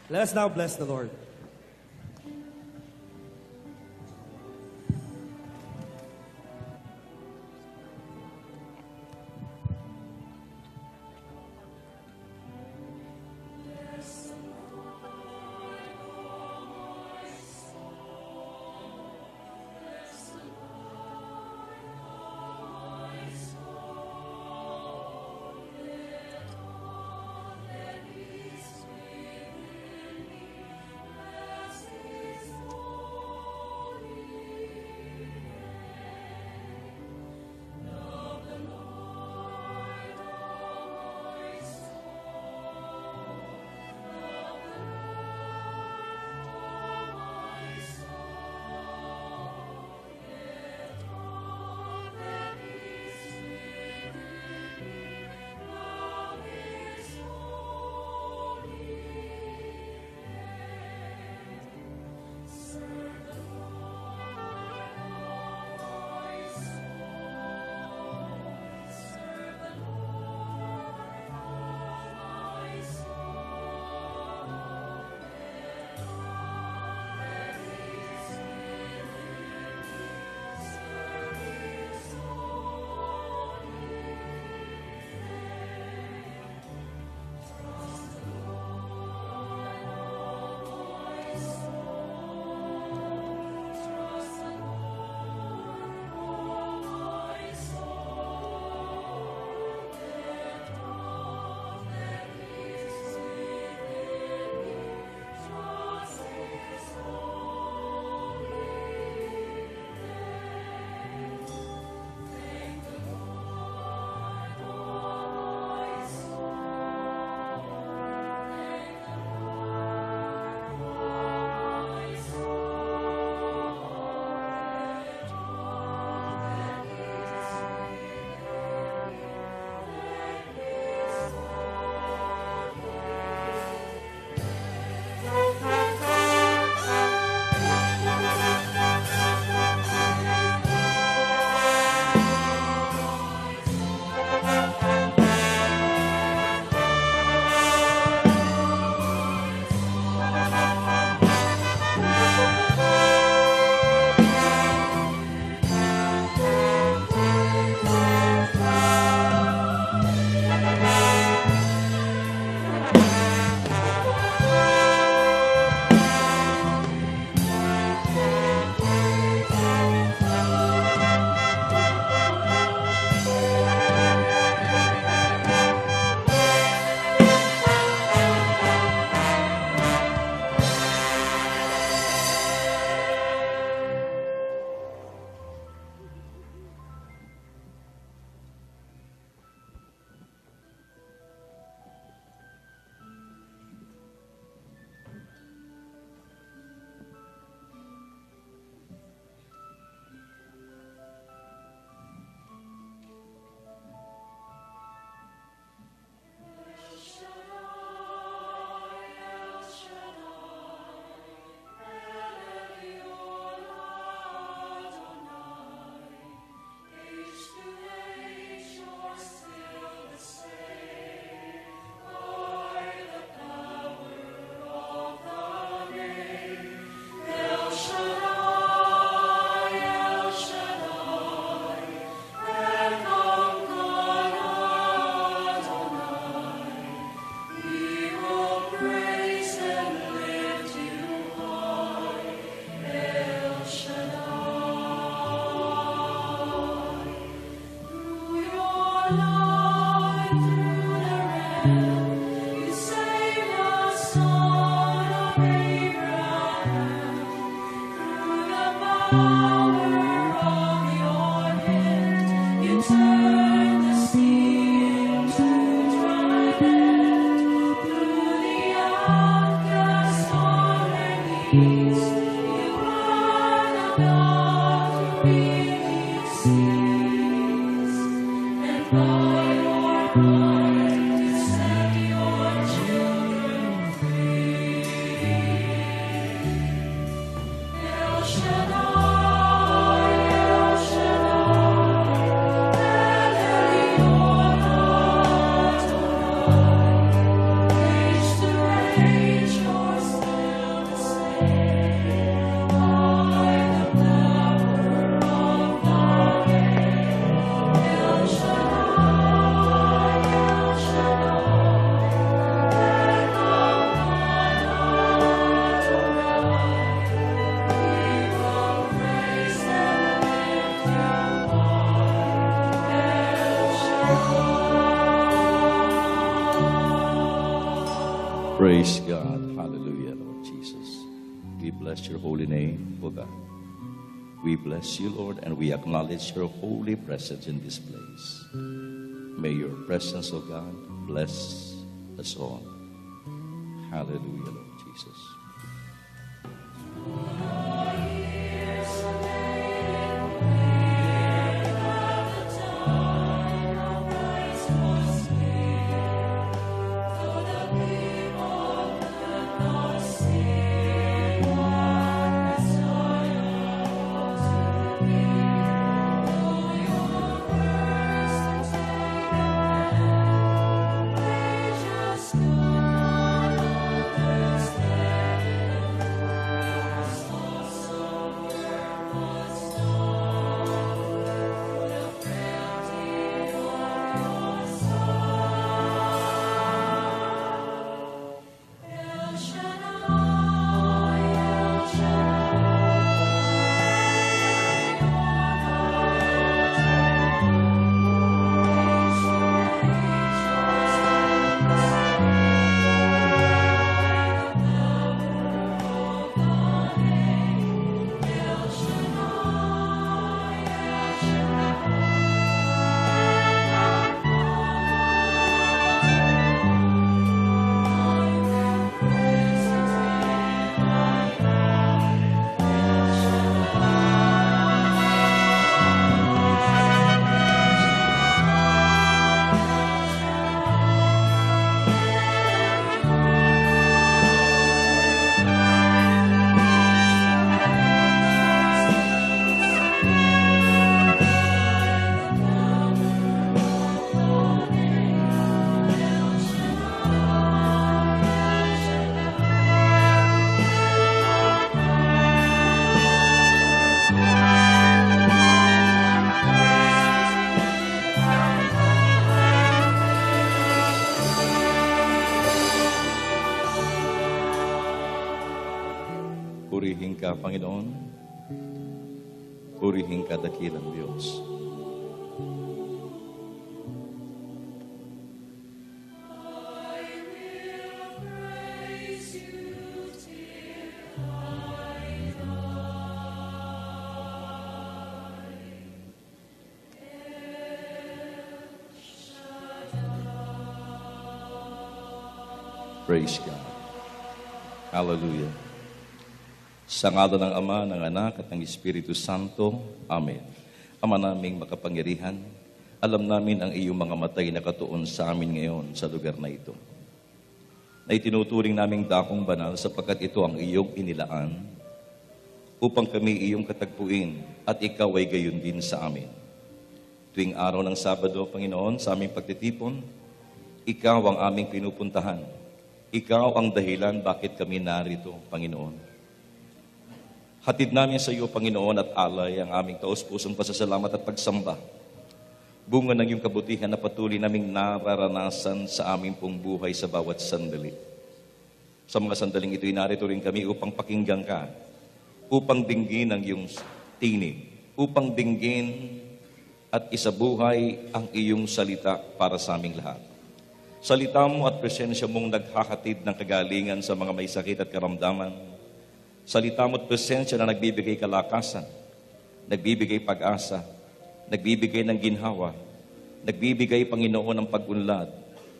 Let us now bless the Lord. Praise God. Hallelujah, Lord Jesus. We bless your holy name, O God. We bless you, Lord, and we acknowledge your holy presence in this place. May your presence, O God, bless us all. Hallelujah, Lord Jesus. Purihin ka, Panginoon. Purihin ka, dakilang Diyos. Praise God. Hallelujah. Sa ngalan ng Ama, ng Anak, at ng Espiritu Santo. Amen. Ama naming makapangyarihan, alam namin ang iyong mga matay na katuon sa amin ngayon sa lugar na ito. Na itinuturing naming dakong banal sapagkat ito ang iyong inilaan upang kami iyong katagpuin at ikaw ay gayon din sa amin. Tuwing araw ng Sabado, Panginoon, sa aming pagtitipon, ikaw ang aming pinupuntahan. Ikaw ang dahilan bakit kami narito, Panginoon. Hatid namin sa iyo, Panginoon, at alay ang aming taos-pusong pasasalamat at pagsamba. Bunga ng iyong kabutihan na patuloy naming nararanasan sa aming pong buhay sa bawat sandali. Sa mga sandaling ito'y narito rin kami upang pakinggan ka, upang dinggin ang iyong tinig, upang dinggin at isabuhay ang iyong salita para sa aming lahat. Salita mo at presensya mong naghahatid ng kagalingan sa mga may sakit at karamdaman. Salita mo at presensya na nagbibigay kalakasan, nagbibigay pag-asa, nagbibigay ng ginhawa, nagbibigay, Panginoon, ng pag-unlad.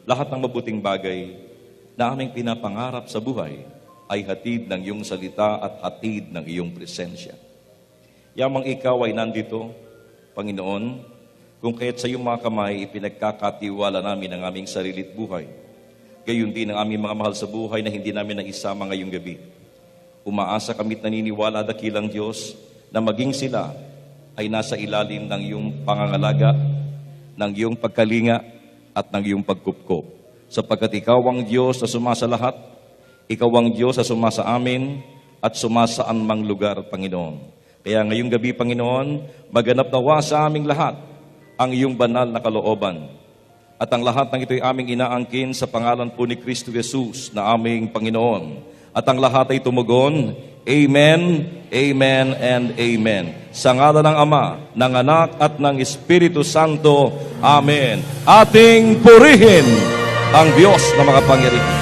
Lahat ng mabuting bagay na aming pinapangarap sa buhay ay hatid ng iyong salita at hatid ng iyong presensya. Yamang ikaw ay nandito, Panginoon, kung kaya't sa iyong mga kamay, ipinagkakatiwala namin ang aming sarili't buhay. Gayon din ang aming mga mahal sa buhay na hindi namin naisama ngayong gabi. Umaasa kami't naniniwala, dakilang Diyos, na maging sila ay nasa ilalim ng iyong pangangalaga, ng iyong pagkalinga, at ng iyong pagkupkop. Sapagkat ikaw ang Diyos na sumasa lahat, ikaw ang Diyos na sumasa amin, at sumasaan mang lugar, Panginoon. Kaya ngayong gabi, Panginoon, maganap nawa sa aming lahat ang iyong banal na kalooban. At ang lahat ng ito'y aming inaangkin sa pangalan po ni Kristo Jesus na aming Panginoon. At ang lahat ay tumugon, Amen, Amen, and Amen. Sa ngalan ng Ama, ng Anak, at ng Espiritu Santo. Amen. Ating purihin ang Diyos na makapangyarihan.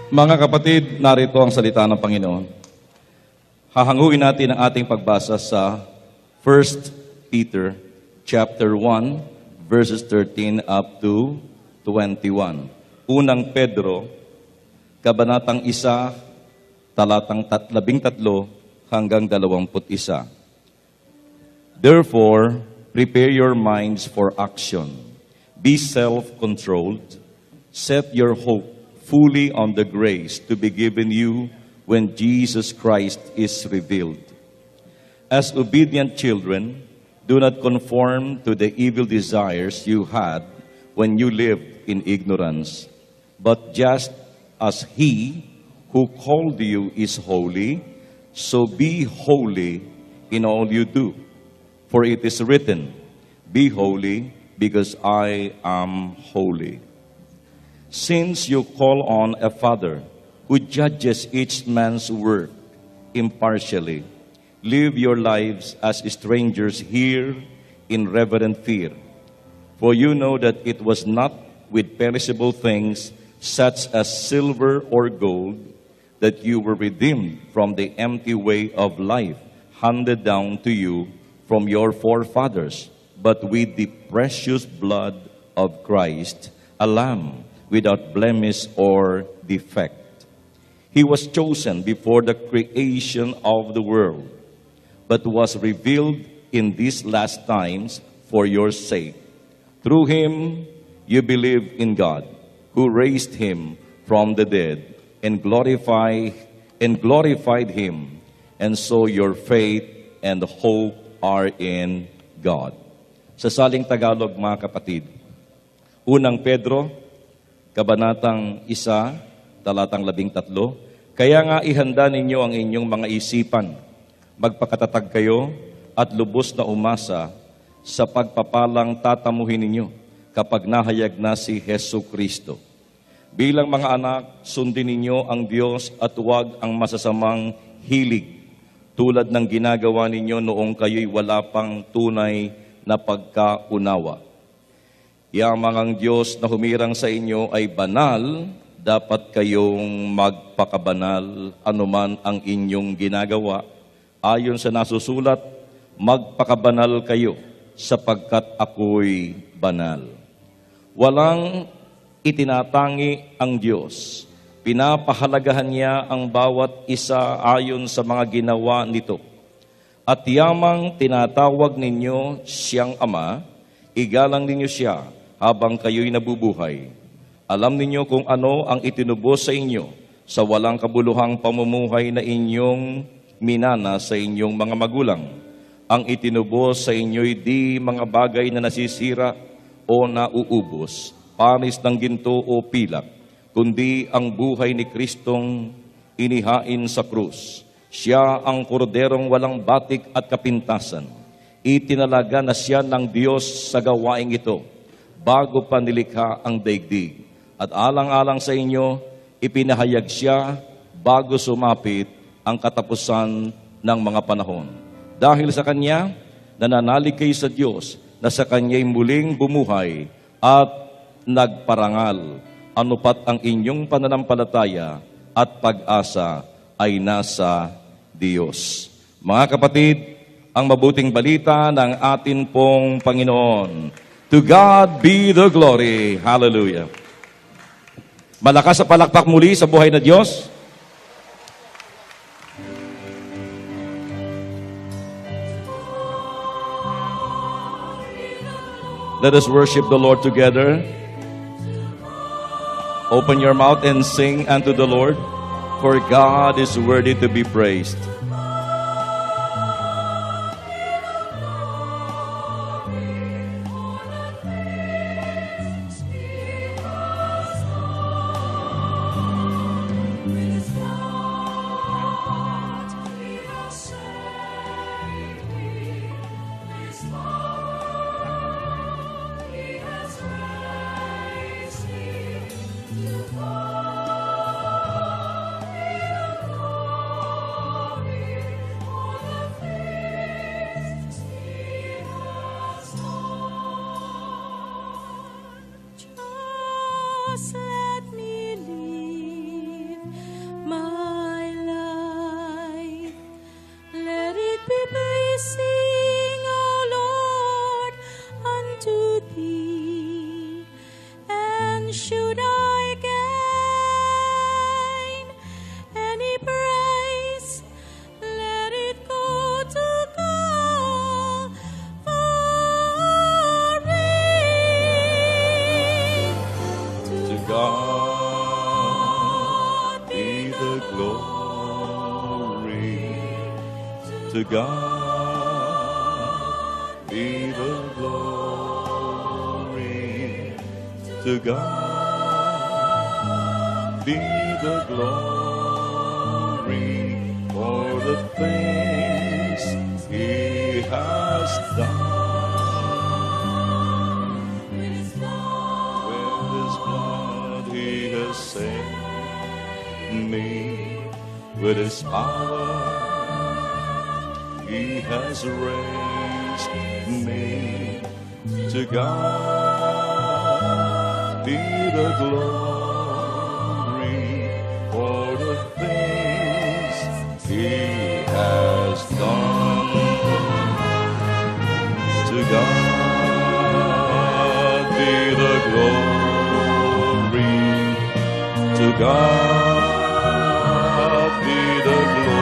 Mga kapatid, narito ang salita ng Panginoon. Hahanguin natin ang ating pagbasa sa 1 Peter chapter 1, verses 13 up to 21. Unang Pedro, kabanatang 1, talatang 13 hanggang 21. Therefore, prepare your minds for action. Be self-controlled. Set your hope fully on the grace to be given you when Jesus Christ is revealed. As obedient children, do not conform to the evil desires you had when you lived in ignorance, but just as He who called you is holy, so be holy in all you do. For it is written, "Be holy, because I am holy." Since you call on a Father who judges each man's work impartially, live your lives as strangers here in reverent fear. For you know that it was not with perishable things such as silver or gold that you were redeemed from the empty way of life handed down to you from your forefathers, but with the precious blood of Christ, a lamb without blemish or defect. He was chosen before the creation of the world, but was revealed in these last times for your sake. Through Him you believe in God, who raised Him from the dead and glorified Him, and so your faith and hope are in God. Sa saling Tagalog, mga kapatid, unang Pedro, kabanatang 1, talatang 13, kaya nga ihanda ninyo ang inyong mga isipan, magpakatatag kayo at lubos na umasa sa pagpapalang tatamuhin ninyo kapag nahayag na si Hesu Kristo. Bilang mga anak, sundin ninyo ang Diyos at huwag ang masasamang hilig tulad ng ginagawa ninyo noong kayo'y wala pang tunay na pagkaunawa. Yamang ang Diyos na humirang sa inyo ay banal, dapat kayong magpakabanal anuman ang inyong ginagawa. Ayon sa nasusulat, magpakabanal kayo sapagkat ako'y banal. Walang itinatangi ang Diyos. Pinapahalagahan niya ang bawat isa ayon sa mga ginawa nito. At yamang tinatawag ninyo siyang Ama, igalang ninyo siya habang kayo'y nabubuhay. Alam ninyo kung ano ang itinubos sa inyo sa walang kabuluhang pamumuhay na inyong minana sa inyong mga magulang. Ang itinubos sa inyo'y di mga bagay na nasisira o nauubos, panis ng ginto o pilak, kundi ang buhay ni Kristong inihain sa krus. Siya ang korderong walang batik at kapintasan. Itinalaga na siya ng Diyos sa gawaing ito, bago pa nilikha ang daigdig. At alang-alang sa inyo, ipinahayag siya bago sumapit ang katapusan ng mga panahon. Dahil sa Kanya, nananalig kayo sa Diyos na sa Kanya'y muling bumuhay at nagparangal. Anupat ang inyong pananampalataya at pag-asa ay nasa Diyos. Mga kapatid, ang mabuting balita ng atin pong Panginoon. To God be the glory. Hallelujah. Malakas sa palakpak muli sa buhay na Diyos. Let us worship the Lord together. Open your mouth and sing unto the Lord, for God is worthy to be praised. Glory God be the glory. To God be the glory for the things He has done. With His blood He has saved me. With His power He has raised me. To God be the glory for the things He has done. To God be the glory. To God be the glory.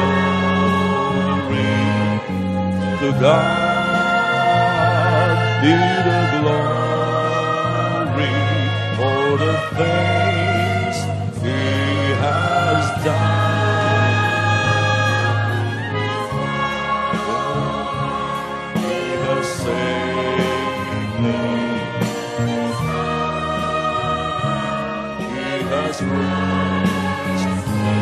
To God be the glory for the things He has done. He has saved me. He has raised me.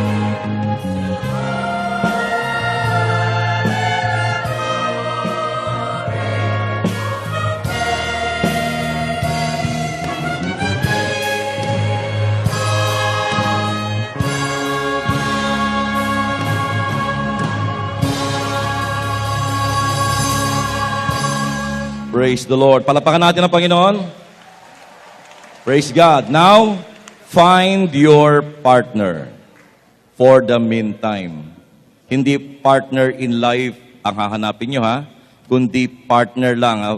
Praise the Lord. Palapakan natin ang Panginoon. Praise God. Now, find your partner for the meantime. Hindi partner in life ang hahanapin nyo, ha? Kundi partner lang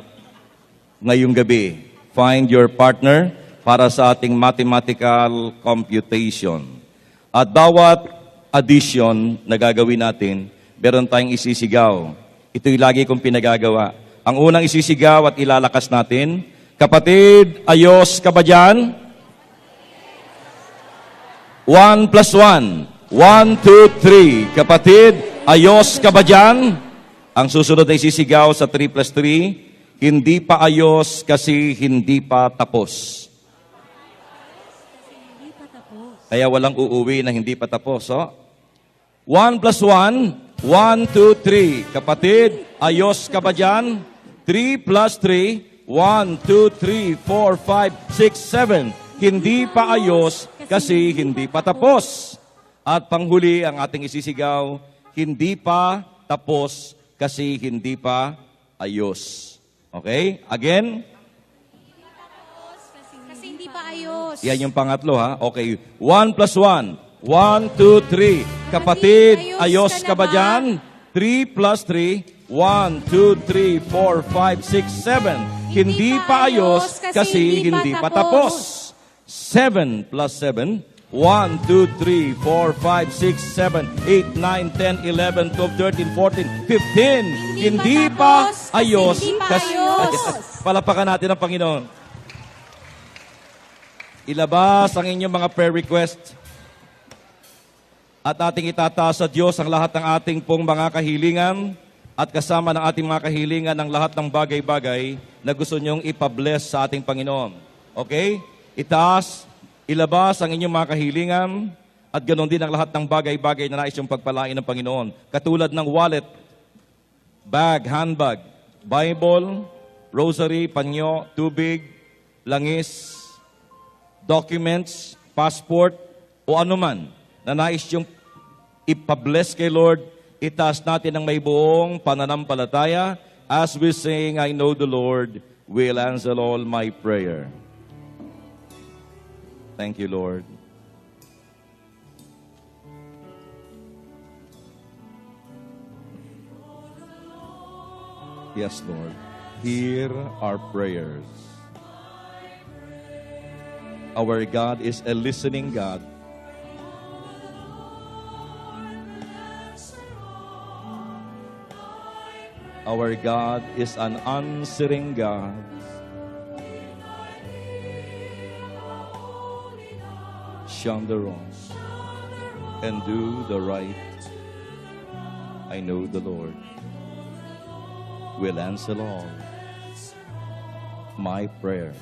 ngayong gabi. Find your partner para sa ating mathematical computation. At bawat addition na gagawin natin, meron tayong isisigaw. Ito'y lagi kong pinagagawa. Ang unang isisigaw at ilalakas natin, kapatid, ayos ka ba dyan? 1 plus 1. 1, 2, 3. Kapatid, ayos ka ba dyan? Ang susunod na isisigaw sa 3 plus 3, hindi pa ayos kasi hindi pa tapos. Kaya walang uuwi na hindi pa tapos. Oh? 1 plus 1, 1, 2, 3. Kapatid, ayos ka ba dyan? 3 plus 3, 1, 2, 3, 4, 5, 6, 7. Hindi pa ayos kasi hindi pa tapos. At panghuli ang ating isisigaw, hindi pa tapos kasi hindi pa ayos. Okay? Again? Kasi hindi pa ayos. Yan yung pangatlo, ha? Okay. 1 plus 1. 1, 2, 3. Kapatid, ayos ka ba dyan? 3 plus 3. 1, 2, 3, 4, 5, 6, 7. Hindi pa ayos kasi hindi pa tapos. 7 plus 7. 1, 2, 3, 4, 5, 6, 7, 8, 9, 10, 11, 12, 13, 14, 15. Hindi pa ayos. Palapakan natin ang Panginoon. Ilabas ang inyong mga prayer request at ating itataas sa Diyos ang lahat ng ating pong mga kahilingan. At kasama ng ating mga kahilingan ng lahat ng bagay-bagay na gusto nyong ipabless sa ating Panginoon. Okay? Itaas, ilabas ang inyong mga kahilingan at ganoon din ang lahat ng bagay-bagay na nais yung pagpalain ng Panginoon. Katulad ng wallet, bag, handbag, Bible, rosary, panyo, tubig, langis, documents, passport, o anuman na nais yung ipabless kay Lord. Itaas natin ang may buong pananampalataya as we sing, I know the Lord will answer all my prayer. Thank you, Lord. Yes, Lord. Hear our prayers. Our God is a listening God. Our God is an answering God. Shun the wrong and do the right. I know the Lord. will answer all my prayer.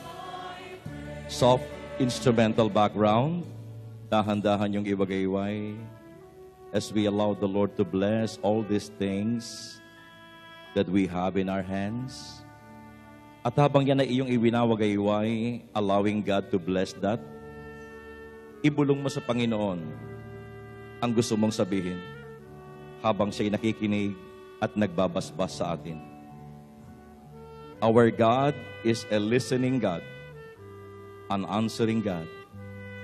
Soft instrumental background. Dahan-dahan yung iwagayway as we allow the Lord to bless all these things that we have in our hands. At habang yan ay iyong iwinawagayway, allowing God to bless that, ibulong mo sa Panginoon ang gusto mong sabihin habang siya'y nakikinig at nagbabasbas sa atin. Our God is a listening God, an answering God.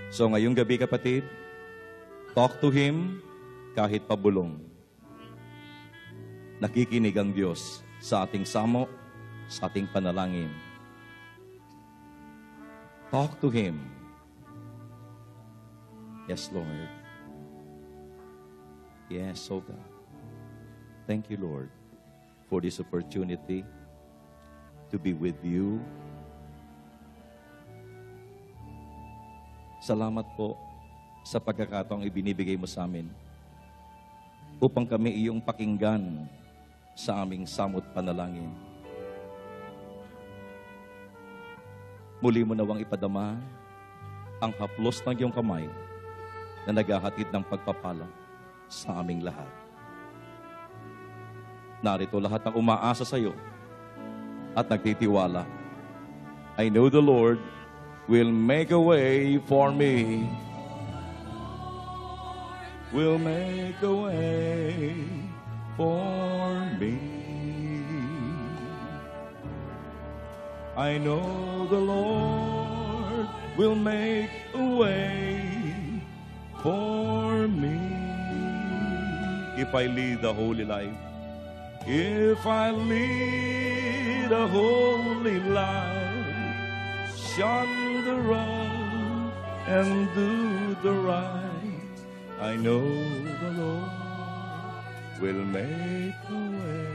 So ngayong gabi kapatid, talk to Him kahit pabulong. Nakikinig ang Diyos sa ating samo, sa ating panalangin. Talk to Him. Yes, Lord. Yes, oh God. Thank you, Lord, for this opportunity to be with you. Salamat po sa pagkakataong ibinibigay mo sa amin upang kami iyong pakinggan sa aming samot panalangin. Muli mo nawang ipadama ang haplos ng iyong kamay na naghahatid ng pagpapala sa aming lahat. Narito lahat ang umaasa sa iyo at nagtitiwala. I know the Lord will make a way for me. Will make a way for me. I know the Lord will make a way for me. If I lead the holy life, if I lead a holy life, shun the wrong and do the right, I know the Lord will make a way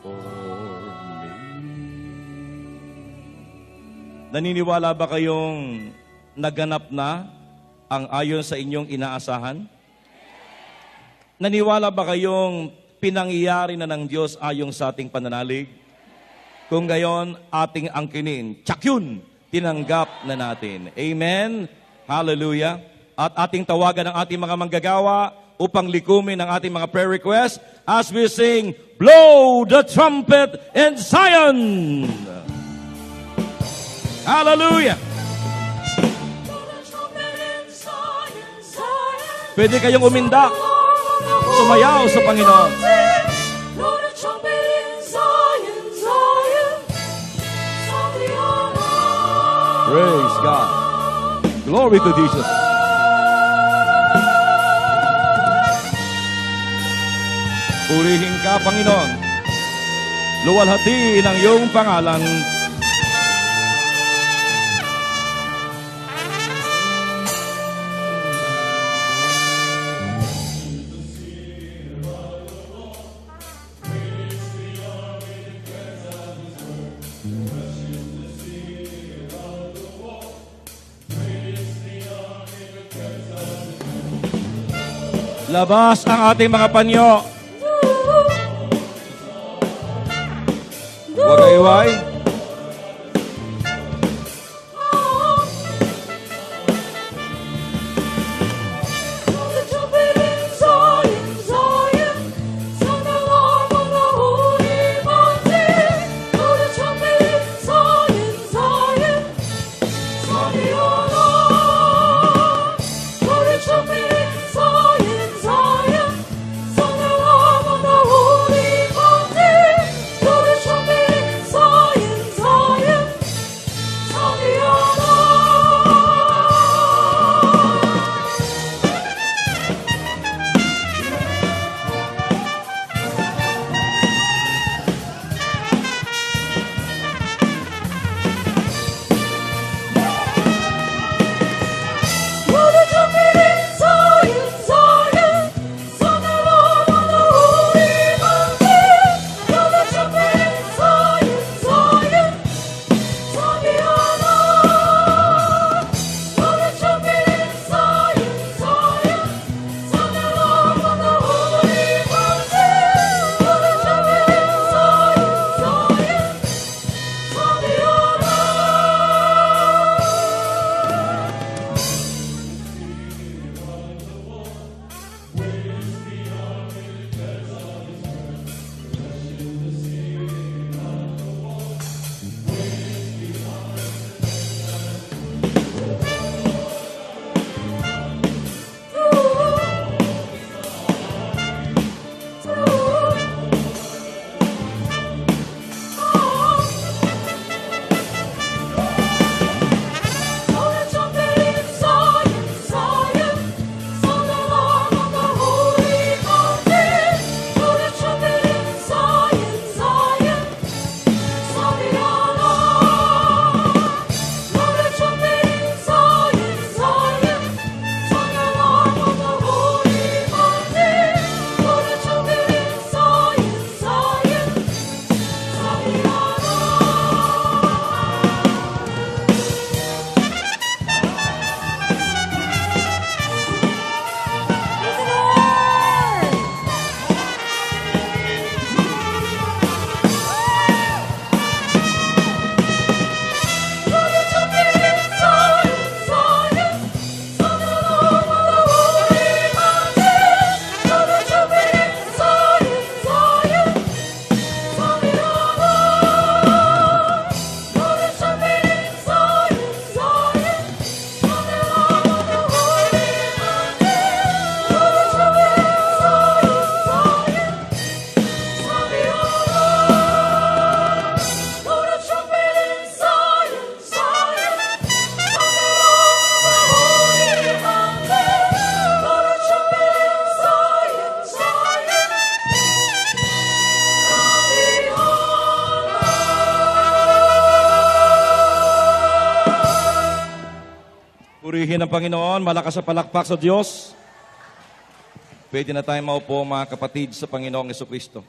for me. Naniniwala ba kayong naganap na ang ayon sa inyong inaasahan? Naniwala ba kayong pinangyayari na ng Diyos ayon sa ating pananalig? Kung gayon, ating angkinin. Tsak yun! Tinanggap na natin. Amen? Hallelujah! At ating tawagan ang ating mga manggagawa upang likumin ang ating mga prayer requests as we sing, Blow the Trumpet in Zion! Hallelujah! Pwede kayong umindak, sumayaw sa Panginoon. Praise God. Glory to Jesus. Purihin ka, Panginoon. Luwalhati ng iyong pangalan. Labas ang ating mga panyo. Wagayway. Zion, Purihin ang Panginoon, malakas sa palakpak sa Diyos. Pwede na tayo maupo mga kapatid sa Panginoong Jesucristo.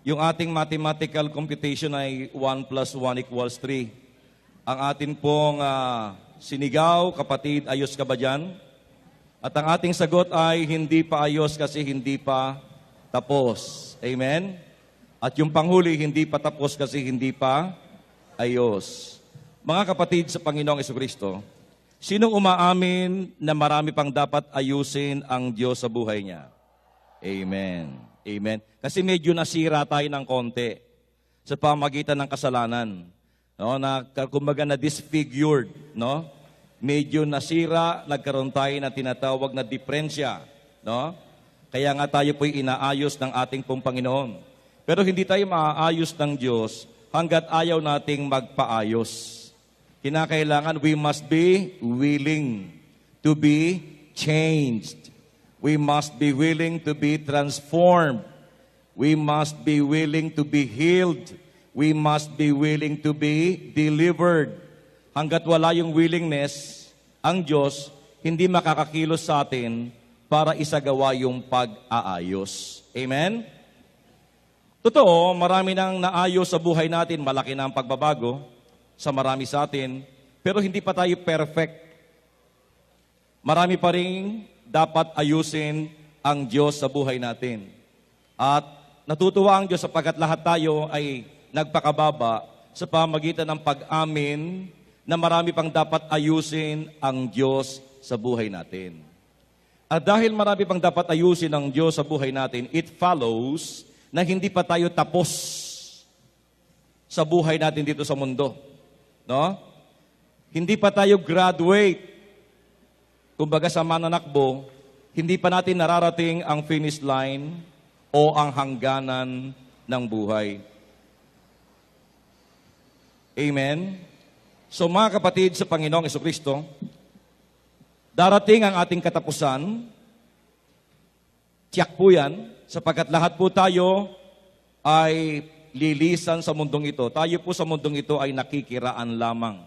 Yung ating mathematical computation ay 1 plus 1 equals 3. Ang atin pong sinigaw, kapatid, ayos ka ba dyan? At ang ating sagot ay hindi pa ayos kasi hindi pa tapos. Amen? At yung panghuli, hindi pa tapos kasi hindi pa ayos. Mga kapatid sa Panginoong Jesucristo, sinong umaamin na marami pang dapat ayusin ang Diyos sa buhay niya? Amen. Amen. Kasi medyo nasira tayo ng konti sa pamagitan ng kasalanan. No, na kumbaga na disfigured, no? Medyo nasira, nagkaroon tayo na tinatawag na diferensya, no? Kaya nga tayo po'y inaayos ng ating pong Panginoon. Pero hindi tayo maaayos ng Diyos hanggat ayaw nating magpaayos. Kinakailangan, we must be willing to be changed. We must be willing to be transformed. We must be willing to be healed. We must be willing to be delivered. Hanggat wala yung willingness, ang Diyos hindi makakakilos sa atin para isagawa yung pag-aayos. Amen? Totoo, marami nang naayos sa buhay natin, malaki na ang pagbabago sa marami sa atin, pero hindi pa tayo perfect. Marami pa rin dapat ayusin ang Diyos sa buhay natin. At natutuwa ang Diyos sapagkat lahat tayo ay nagpakababa sa pamagitan ng pag-amin na marami pang dapat ayusin ang Diyos sa buhay natin. At dahil marami pang dapat ayusin ang Diyos sa buhay natin, it follows na hindi pa tayo tapos sa buhay natin dito sa mundo. No? Hindi pa tayo graduate. Kumbaga sa mananakbo, hindi pa natin nararating ang finish line o ang hangganan ng buhay. Amen? So mga kapatid sa Panginoong Jesucristo, darating ang ating katapusan. Tiyak po yan, sapagkat lahat po tayo ay lilisan sa mundong ito. Tayo po sa mundong ito ay nakikiraan lamang.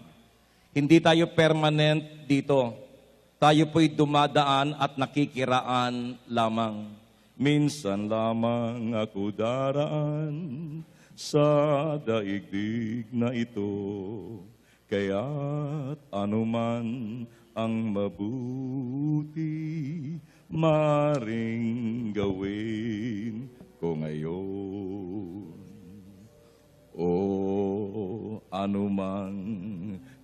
Hindi tayo permanent dito. Tayo po'y dumadaan at nakikiraan lamang. Minsan lamang ako daraan sa daigdig na ito. Kaya't anuman ang mabuti, maring gawin ko ngayon. O anumang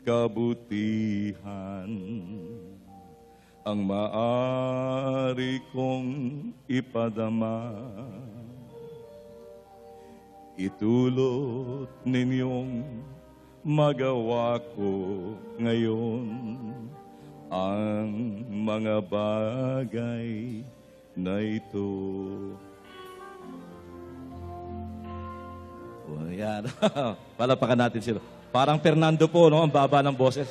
kabutihan ang maaari kong ipadama, itulot ninyong magawa ko ngayon ang mga bagay na ito. O, yan. Palapakan natin sila. Parang Fernando po, no? Ang baba ng boses.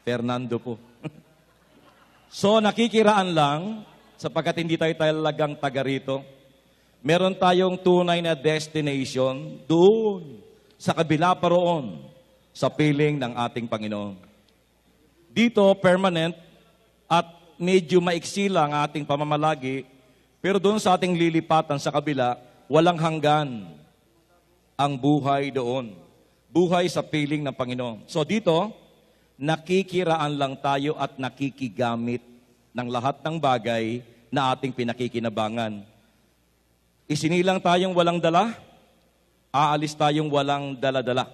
Fernando po. So, nakikiraan lang, sapagkat hindi tayo talagang taga rito. Meron tayong tunay na destination doon, sa kabila pa roon, sa piling ng ating Panginoon. Dito, permanent at medyo maiksi lang ang ating pamamalagi, pero doon sa ating lilipatan sa kabila, walang hanggan ang buhay doon. Buhay sa piling ng Panginoon. So dito, nakikiraan lang tayo at nakikigamit ng lahat ng bagay na ating pinakikinabangan. Isinilang tayong walang dala, aalis tayong walang dala-dala.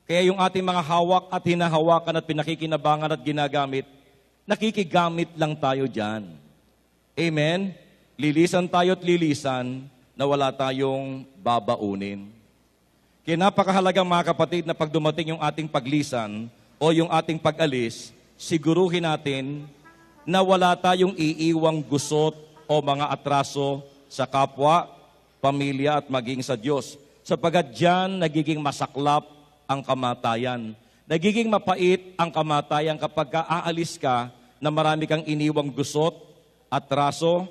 Kaya yung ating mga hawak at hinahawakan at pinakikinabangan at ginagamit, nakikigamit lang tayo dyan. Amen? Lilisan tayo at lilisan na wala tayong babaunin. Kaya napakahalaga mga kapatid na pag dumating yung ating paglisan o yung ating pag-alis, siguruhin natin na wala tayong iiwang gusot o mga atraso sa kapwa, pamilya at maging sa Diyos. Sapagkat diyan nagiging masaklap ang kamatayan. Nagiging mapait ang kamatayan kapag aalis ka na marami kang iniwang gusot, atraso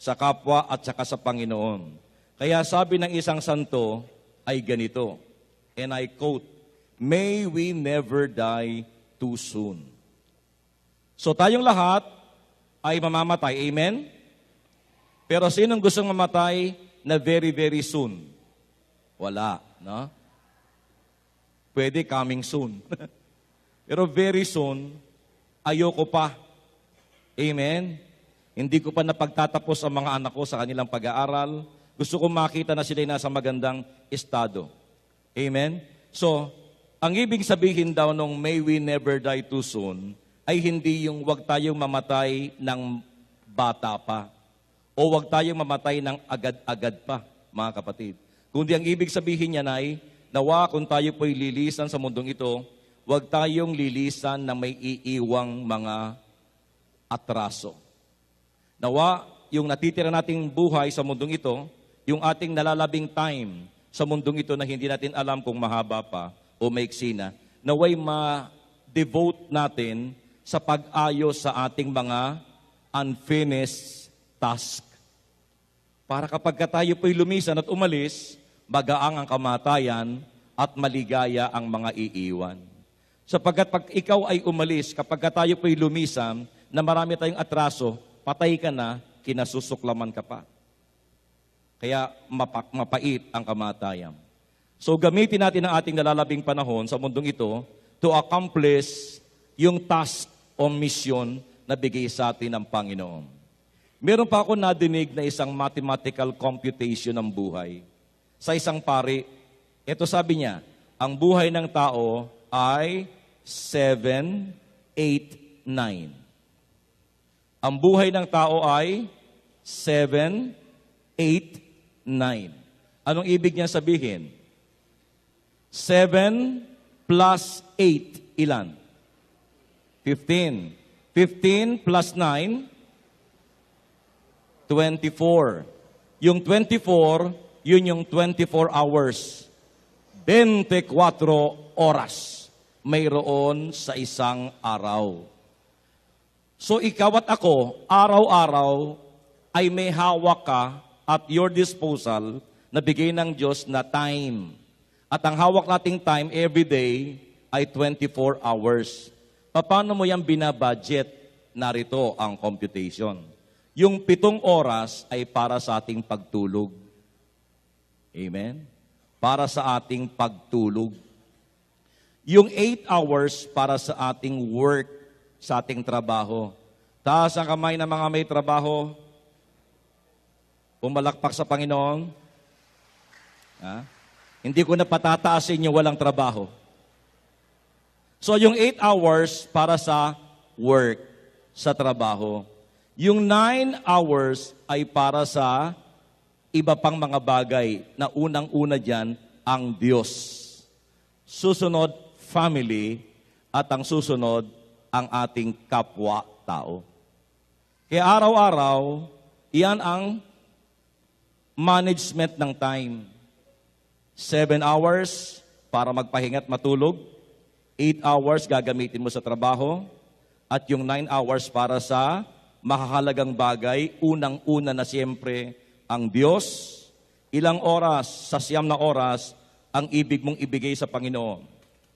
sa kapwa at saka sa Panginoon. Kaya sabi ng isang santo ay ganito, and I quote, May we never die too soon. So tayong lahat ay mamamatay. Amen? Pero sinong gustong mamatay na very, very soon? Wala, no? Pwede coming soon. Pero very soon, ayoko pa. Amen? Hindi ko pa napagtatapos ang mga anak ko sa kanilang pag-aaral. Gusto ko makita na sila'y nasa magandang estado. Amen? So, ang ibig sabihin daw nung may we never die too soon, ay hindi yung wag tayong mamatay ng bata pa. O wag tayong mamatay ng agad-agad pa, mga kapatid. Kundi ang ibig sabihin niya ay, nawa kung tayo po'y lilisan sa mundong ito, wag tayong lilisan na may iiwang mga atraso. Nawa, yung natitira nating buhay sa mundong ito, yung ating nalalabing time sa mundong ito na hindi natin alam kung mahaba pa o maiksi na, naway ma-devote natin sa pag-ayos sa ating mga unfinished task. Para kapag tayo po'y lumisan at umalis, magaang ang kamatayan at maligaya ang mga iiwan. Sapagkat pag ikaw ay umalis, kapag tayo po'y lumisan, na marami tayong atraso, patay ka na, kinasusuklaman ka pa. Kaya mapait ang kamatayan. So gamitin natin ang ating nalalabing panahon sa mundong ito to accomplish yung task o mission na bigay sa atin ng Panginoon. Meron pa ako nadinig na isang mathematical computation ng buhay. Sa isang pari, ito sabi niya, ang buhay ng tao ay 7, 8, 9. Ang buhay ng tao ay 7, 8, 9. Anong ibig niya sabihin? 7 plus 8, ilan? 15. 15 plus 9, 24. Yung 24, yun yung 24 hours. 24 oras mayroon sa isang araw. So ikaw at ako, araw-araw ay may hawak ka at your disposal na bigay ng Diyos na time. At ang hawak nating time every day ay 24 hours. Paano mo yan binabudget? Narito ang computation. Yung 7 oras ay para sa ating pagtulog. Amen? Para sa ating pagtulog. Yung 8 hours para sa ating work, sa ating trabaho. Taas ang kamay ng mga may trabaho. Pumalakpak sa Panginoon. Ha? Hindi ko na patataasin yung walang trabaho. So yung 8 hours para sa work, sa trabaho. Yung 9 hours ay para sa iba pang mga bagay na unang-una dyan, ang Diyos. Susunod, family, at ang susunod, ang ating kapwa-tao. Kaya araw-araw, iyan ang management ng time. 7 hours para magpahinga at matulog. 8 hours gagamitin mo sa trabaho. At yung 9 hours para sa makakalagang bagay. Unang-una na siyempre ang Diyos. Ilang oras, sa 9 na oras, ang ibig mong ibigay sa Panginoon.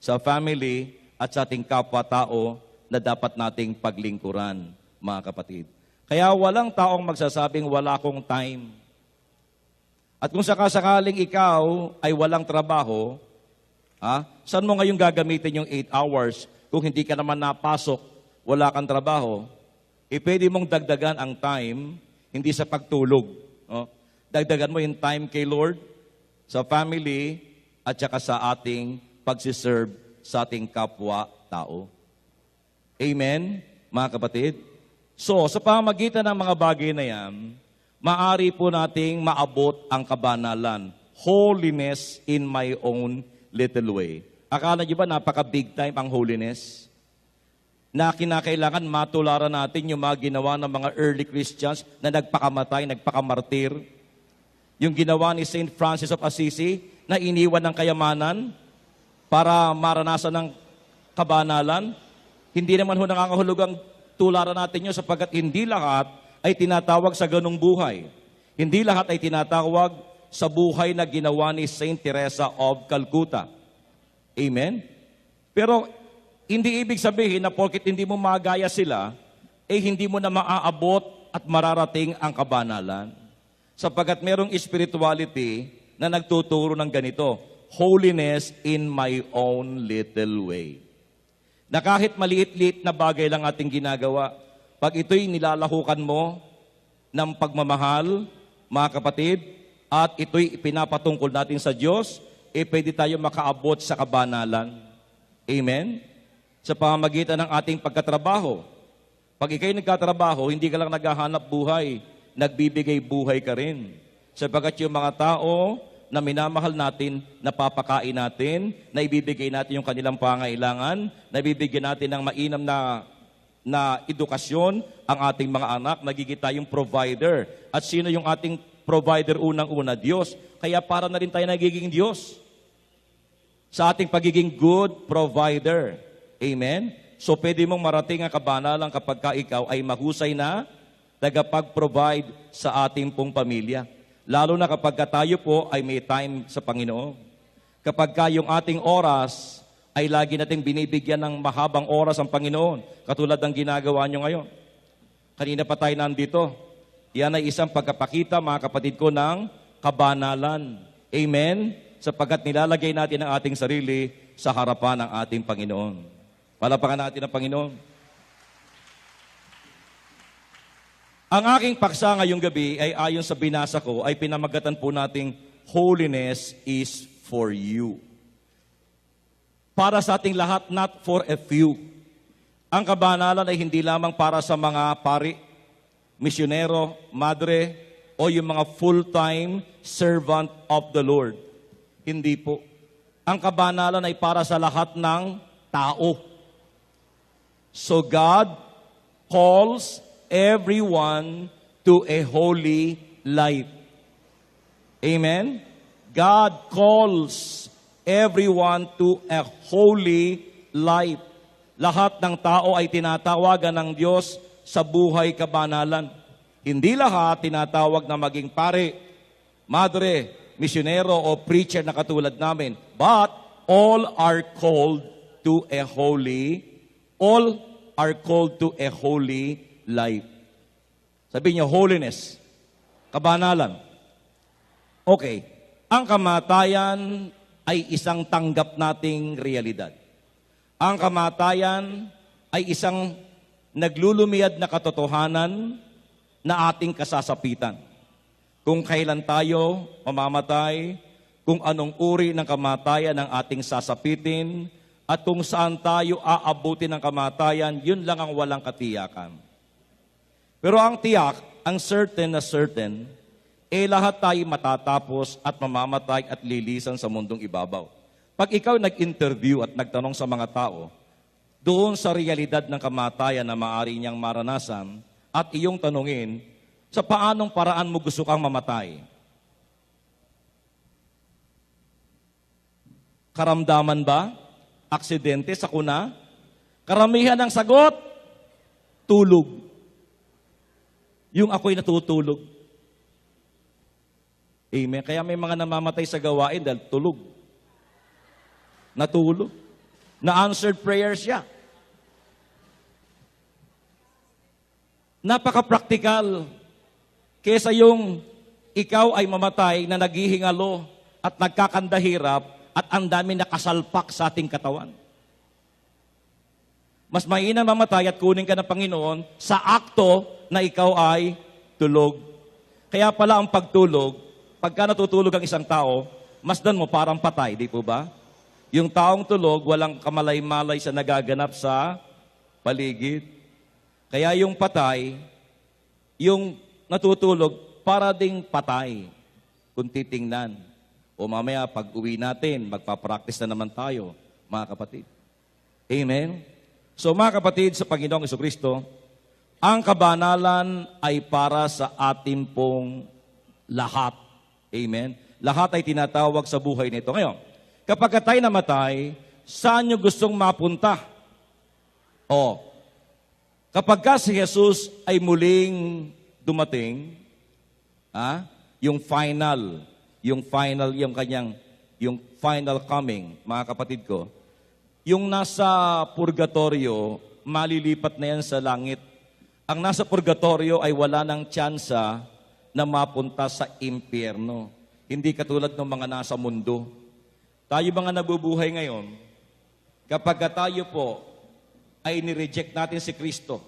Sa family at sa ating kapwa-tao na dapat nating paglingkuran, mga kapatid. Kaya walang taong magsasabing wala akong time. At kung sakasakaling ikaw ay walang trabaho, saan mo ngayon gagamitin yung 8 hours kung hindi ka naman napasok, wala kang trabaho, pwede mong dagdagan ang time, hindi sa pagtulog. No? Dagdagan mo yung time kay Lord, sa family, at saka sa ating pagsiserve sa ating kapwa-tao. Amen, mga kapatid? So, sa pamamagitan ng mga bagay na yan, maari po nating maabot ang kabanalan. Holiness in my own little way. Akala niyo ba napaka-big time ang holiness? Na kinakailangan matularan natin yung mga ginawa ng mga early Christians na nagpakamatay, nagpakamartir. Yung ginawa ni Saint Francis of Assisi na iniwan ng kayamanan para maranasan ng kabanalan. Hindi naman ho nangangahulugang tularan natin yun sapagkat hindi lahat ay tinatawag sa ganong buhay. Hindi lahat ay tinatawag sa buhay na ginawa ni Saint Teresa of Calcutta. Amen? Pero hindi ibig sabihin na porket hindi mo magaya sila, hindi mo na maaabot at mararating ang kabanalan. Sapagkat merong spirituality na nagtuturo ng ganito, holiness in my own little way. Na kahit maliit-liit na bagay lang ating ginagawa, pag ito'y nilalahukan mo ng pagmamahal, mga kapatid, at ito'y pinapatungkol natin sa Diyos, pwede tayo makaabot sa kabanalan. Amen? Sa pamamagitan ng ating pagkatrabaho. Pag ikaw'y nagkatrabaho, hindi ka lang naghahanap buhay, nagbibigay buhay ka rin. Sapagkat yung mga tao na minamahal natin, napapakain natin, na ibibigay natin yung kanilang pangailangan, na ibibigay natin ng mainam na edukasyon ang ating mga anak, nagiging tayong provider. At sino yung ating provider unang-una? Diyos. Kaya para na rin tayo nagiging Diyos sa ating pagiging good provider. Amen? So pwede mong marating ang kabanalan kapag ka ikaw ay mahusay na tagapag-provide sa ating pong pamilya. Lalo na kapag tayo po ay may time sa Panginoon. Kapag ka yung ating oras ay lagi nating binibigyan ng mahabang oras ang Panginoon, katulad ng ginagawa nyo ngayon. Kanina pa tayo nandito. Yan ay isang pagkapakita, mga kapatid ko, ng kabanalan. Amen? Sapagkat nilalagay natin ang ating sarili sa harapan ng ating Panginoon. Palapakan natin ang Panginoon. Ang aking paksa ngayong gabi ay ayon sa binasa ko, ay pinamagatan po nating holiness is for you. Para sa ating lahat, not for a few. Ang kabanalan ay hindi lamang para sa mga pari, misyonero, madre, o yung mga full-time servant of the Lord. Hindi po. Ang kabanalan ay para sa lahat ng tao. So God calls everyone to a holy life. Amen? God calls everyone to a holy life. Lahat ng tao ay tinatawagan ng Diyos sa buhay kabanalan. Hindi lahat tinatawag na maging pare, madre, misyonero o preacher na katulad namin. But all are called to a holy life. Sabihin niyo, holiness, kabanalan. Okay, ang kamatayan ay isang tanggap nating realidad. Ang kamatayan ay isang naglulumiad na katotohanan na ating kasasapitan. Kung kailan tayo mamamatay, kung anong uri ng kamatayan ang ating sasapitin, at kung saan tayo aabutin ng kamatayan, yun lang ang walang katiyakan. Pero ang tiyak, ang certain na certain, lahat tayo matatapos at mamamatay at lilisan sa mundong ibabaw. Pag ikaw nag-interview at nagtanong sa mga tao, doon sa realidad ng kamatayan na maaari niyang maranasan, at iyong tanungin, sa paanong paraan mo gusto kang mamatay? Karamdaman ba? Aksidente, sakuna? Karamihan ng sagot, tulog. Yung ako'y natutulog. Amen. Kaya may mga namamatay sa gawain dahil tulog. Natulog. Na-answered prayers siya. Napaka-practical. Kesa yung ikaw ay mamatay na naghihingalo at nagkakandahirap at ang dami nakasalpak sa ating katawan. Mas mainam mamatay at kunin ka ng Panginoon sa akto na ikaw ay tulog. Kaya pala ang pagtulog, pagka natutulog ang isang tao, masdan mo parang patay, di po ba? Yung taong tulog, walang kamalay-malay sa nagaganap sa paligid. Kaya yung patay, yung natutulog, para ding patay kung titingnan. O mamaya, pag uwi natin, magpapractice na naman tayo, mga kapatid. Amen? So mga kapatid, sa Panginoong Jesucristo, ang kabanalan ay para sa atin pong lahat. Amen? Lahat ay tinatawag sa buhay nito. Ngayon, kapag tayo namatay, saan nyo gustong mapunta? O, kapag ka si Jesus ay muling dumating, yung final, yung kanyang yung final coming, mga kapatid ko, yung nasa purgatorio, malilipat na yan sa langit. Ang nasa purgatorio ay wala ng tsansa na mapunta sa impyerno. Hindi katulad ng mga nasa mundo. Tayo mga nabubuhay ngayon, kapag tayo po ay nireject natin si Kristo,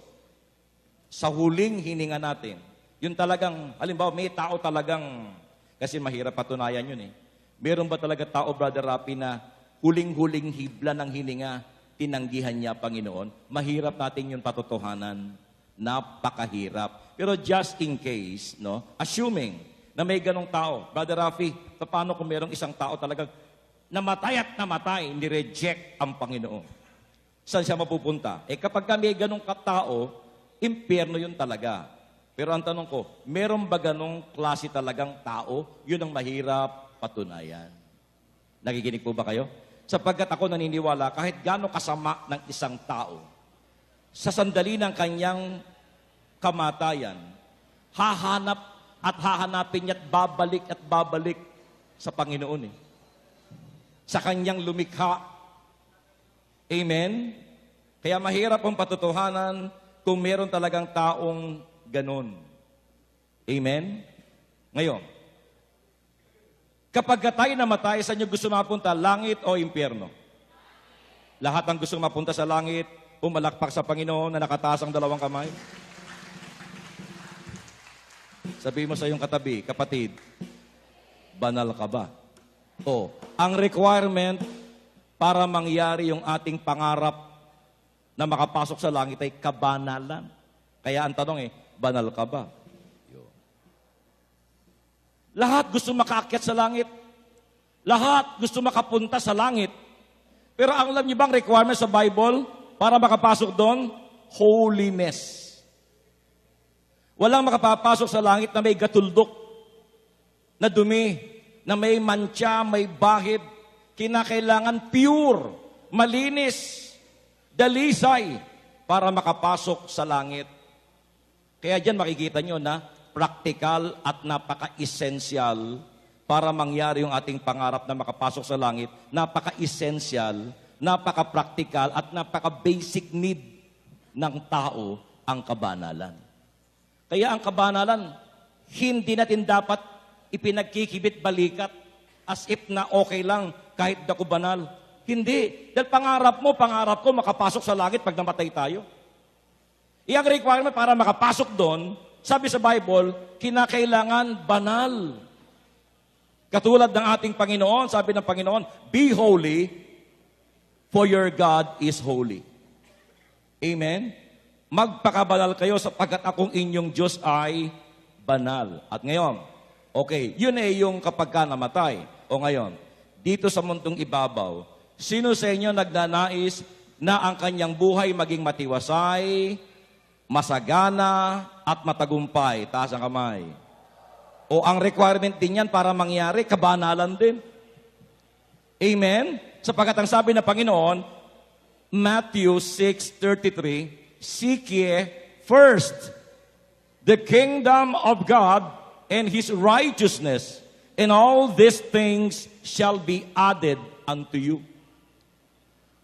sa huling hininga natin, yun talagang, halimbawa may tao talagang, kasi mahirap patunayan yun eh. Meron ba talaga tao, Brother Rapi, na huling-huling hibla ng hininga, tinanggihan niya, Panginoon? Mahirap natin yun patotohanan. Napakahirap. Pero just in case, no, assuming na may ganong tao, Brother Rafi, paano kung merong isang tao talagang namatay at namatay, nireject ang Panginoon? Saan siya mapupunta? Kapag may ganong katao, impyerno yun talaga. Pero ang tanong ko, meron ba ganong klase talagang tao? Yun ang mahirap patunayan. Nakikinig po ba kayo? Sapagkat ako naniniwala, kahit gaano kasama ng isang tao, sa sandali ng kanyang kamatayan, hahanap at hahanapin niya at babalik sa Panginoon eh. Sa kanyang lumikha. Amen? Kaya mahirap ang patutuhanan kung meron talagang taong ganon. Amen? Ngayon, kapag tayo namatay, saan nyo gusto mapunta? Langit o impyerno? Lahat ang gusto mapunta sa langit, pumalakpak sa Panginoon na nakataas ang dalawang kamay. Sabihin mo sa iyong katabi, kapatid, banal ka ba? O, ang requirement para mangyari yung ating pangarap na makapasok sa langit ay kabanalan. Kaya ang tanong banal ka ba? Lahat gusto makaakyat sa langit. Lahat gusto makapunta sa langit. Pero ang alam niyo bang requirement sa Bible para makapasok doon? Holiness. Walang makapapasok sa langit na may gatuldok, na dumi, na may mantsa, may bahid. Kinakailangan pure, malinis, dalisay para makapasok sa langit. Kaya dyan makikita nyo na practical at napaka-essential para mangyari yung ating pangarap na makapasok sa langit. Napaka-essential, napaka-practical at napaka-basic need ng tao ang kabanalan. Kaya ang kabanalan, hindi natin dapat ipinagkikibit balikat as if na okay lang kahit di ako banal. Hindi. Dahil pangarap ko makapasok sa langit pag namatay tayo. Iyang requirement para makapasok doon, sabi sa Bible, kinakailangan banal. Katulad ng ating Panginoon, sabi ng Panginoon, be holy, for your God is holy. Amen? Magpakabanal kayo sapagkat akong inyong Diyos ay banal. At ngayon, okay, yun yung kapag ka namatay. O ngayon, dito sa mundong ibabaw, sino sa inyo nagnanais na ang kanyang buhay maging matiwasay, masagana, at matagumpay? Taas ang kamay. O ang requirement din yan para mangyari, kabanalan din. Amen? Sapagkat ang sabi ng Panginoon, Matthew 6:33, seek ye first the kingdom of God and His righteousness, and all these things shall be added unto you.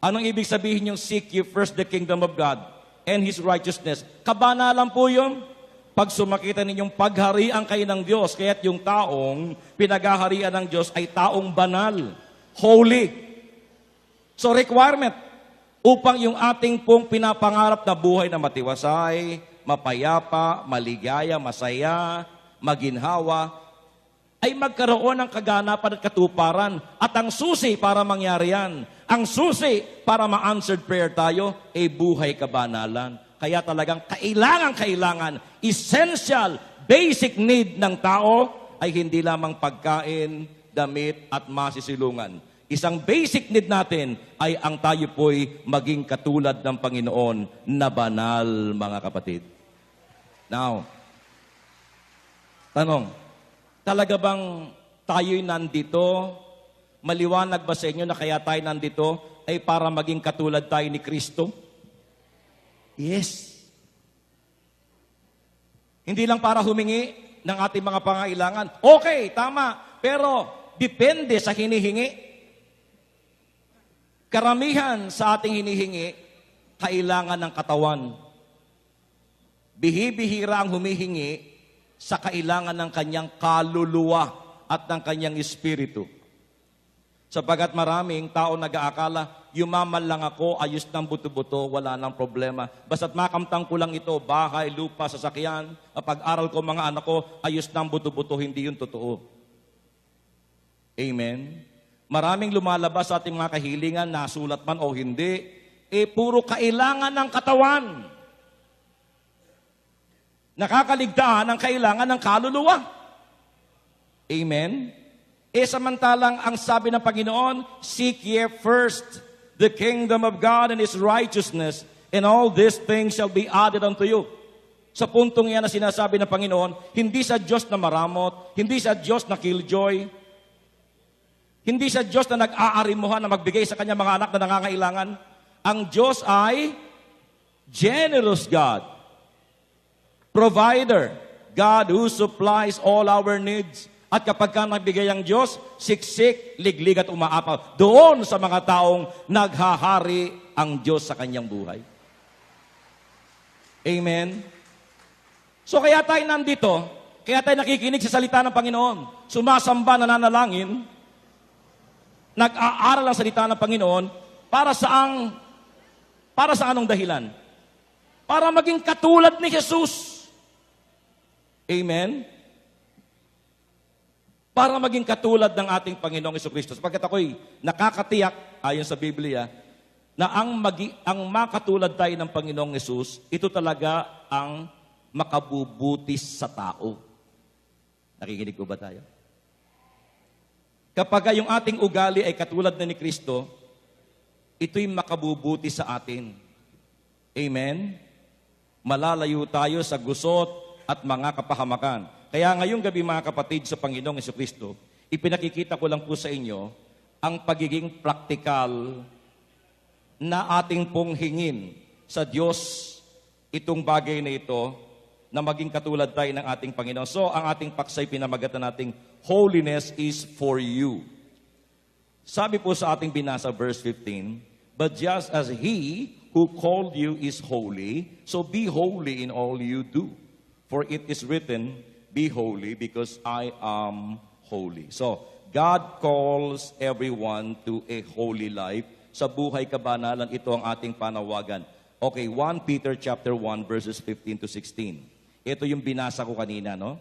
Anong ibig sabihin yung seek ye first the kingdom of God and His righteousness? Kabanalan po yun. Pag sumakita ninyong pagharian kayo ng Diyos, kaya't yung taong pinaghaharian ng Diyos ay taong banal, holy. So requirement, upang yung ating pong pinapangarap na buhay na matiwasay, mapayapa, maligaya, masaya, maginhawa, ay magkaroon ng kaganapan at katuparan. At ang susi para mangyari yan, ang susi para ma-answered prayer tayo, ay buhay kabanalan. Kaya talagang kailangan, essential, basic need ng tao ay hindi lamang pagkain, damit at masisilungan. Isang basic need natin ay ang tayo po'y maging katulad ng Panginoon na banal, mga kapatid. Now, tanong, talaga bang tayo'y nandito? Maliwanag ba sa inyo na kaya tayo nandito ay para maging katulad tayo ni Kristo? Yes. Hindi lang para humingi ng ating mga pangailangan. Okay, tama. Pero depende sa hinihingi. Karamihan sa ating hinihingi, kailangan ng katawan. Bihibihira ang humihingi sa kailangan ng kanyang kaluluwa at ng kanyang espiritu. Sapagat maraming tao nag-aakala, yumaman lang ako, ayos ng buto-buto, wala nang problema. Basta't makamtang ko lang ito, bahay, lupa, sasakyan, pag-aral ko mga anak ko, ayos ng buto-buto, hindi yun totoo. Amen? Maraming lumalabas sa ating mga kahilingan, nasulat man o hindi, puro kailangan ng katawan. Nakakaligtaan ang kailangan ng kaluluwa. Amen? Samantalang ang sabi ng Panginoon, seek ye first the kingdom of God and His righteousness, and all these things shall be added unto you. Sa puntong yan na sinasabi ng Panginoon, hindi sa Diyos na maramot, hindi sa Diyos na killjoy, hindi sa Diyos na nag-aarimuhan na magbigay sa kanyang mga anak na nangangailangan. Ang Diyos ay generous God, provider, God who supplies all our needs. At kapag ka nagbigay ang Diyos, siksik, liglig at umaapaw. Doon sa mga taong naghahari ang Diyos sa kanyang buhay. Amen? So kaya tayo nandito, kaya tayo nakikinig sa salita ng Panginoon, sumasamba, nananalangin, nag-aaral ang salita ng Panginoon, para sa anong dahilan? Para maging katulad ni Jesus. Amen? Para maging katulad ng ating Panginoong Jesucristo. Sapagkat ako'y nakakatiyak, ayon sa Biblia, na ang makatulad tayo ng Panginoong Jesus, ito talaga ang makabubutis sa tao. Nakikinig ko ba tayo? Kapag yung ating ugali ay katulad na ni Kristo, ito'y makabubuti sa atin. Amen? Malalayo tayo sa gusot at mga kapahamakan. Kaya ngayong gabi mga kapatid sa Panginoong Jesucristo, ipinakikita ko lang po sa inyo ang pagiging praktikal na ating pong hingin sa Diyos itong bagay na ito na maging katulad tayo ng ating Panginoon. So, ang ating paksay pinamagatan nating holiness is for you. Sabi po sa ating binasa, verse 15, but just as He who called you is holy, so be holy in all you do. For it is written, be holy because I am holy. So, God calls everyone to a holy life. Sa buhay kabanalan, ito ang ating panawagan. Okay, 1 Peter chapter 1 verses 15 to 16. Ito yung binasa ko kanina, no?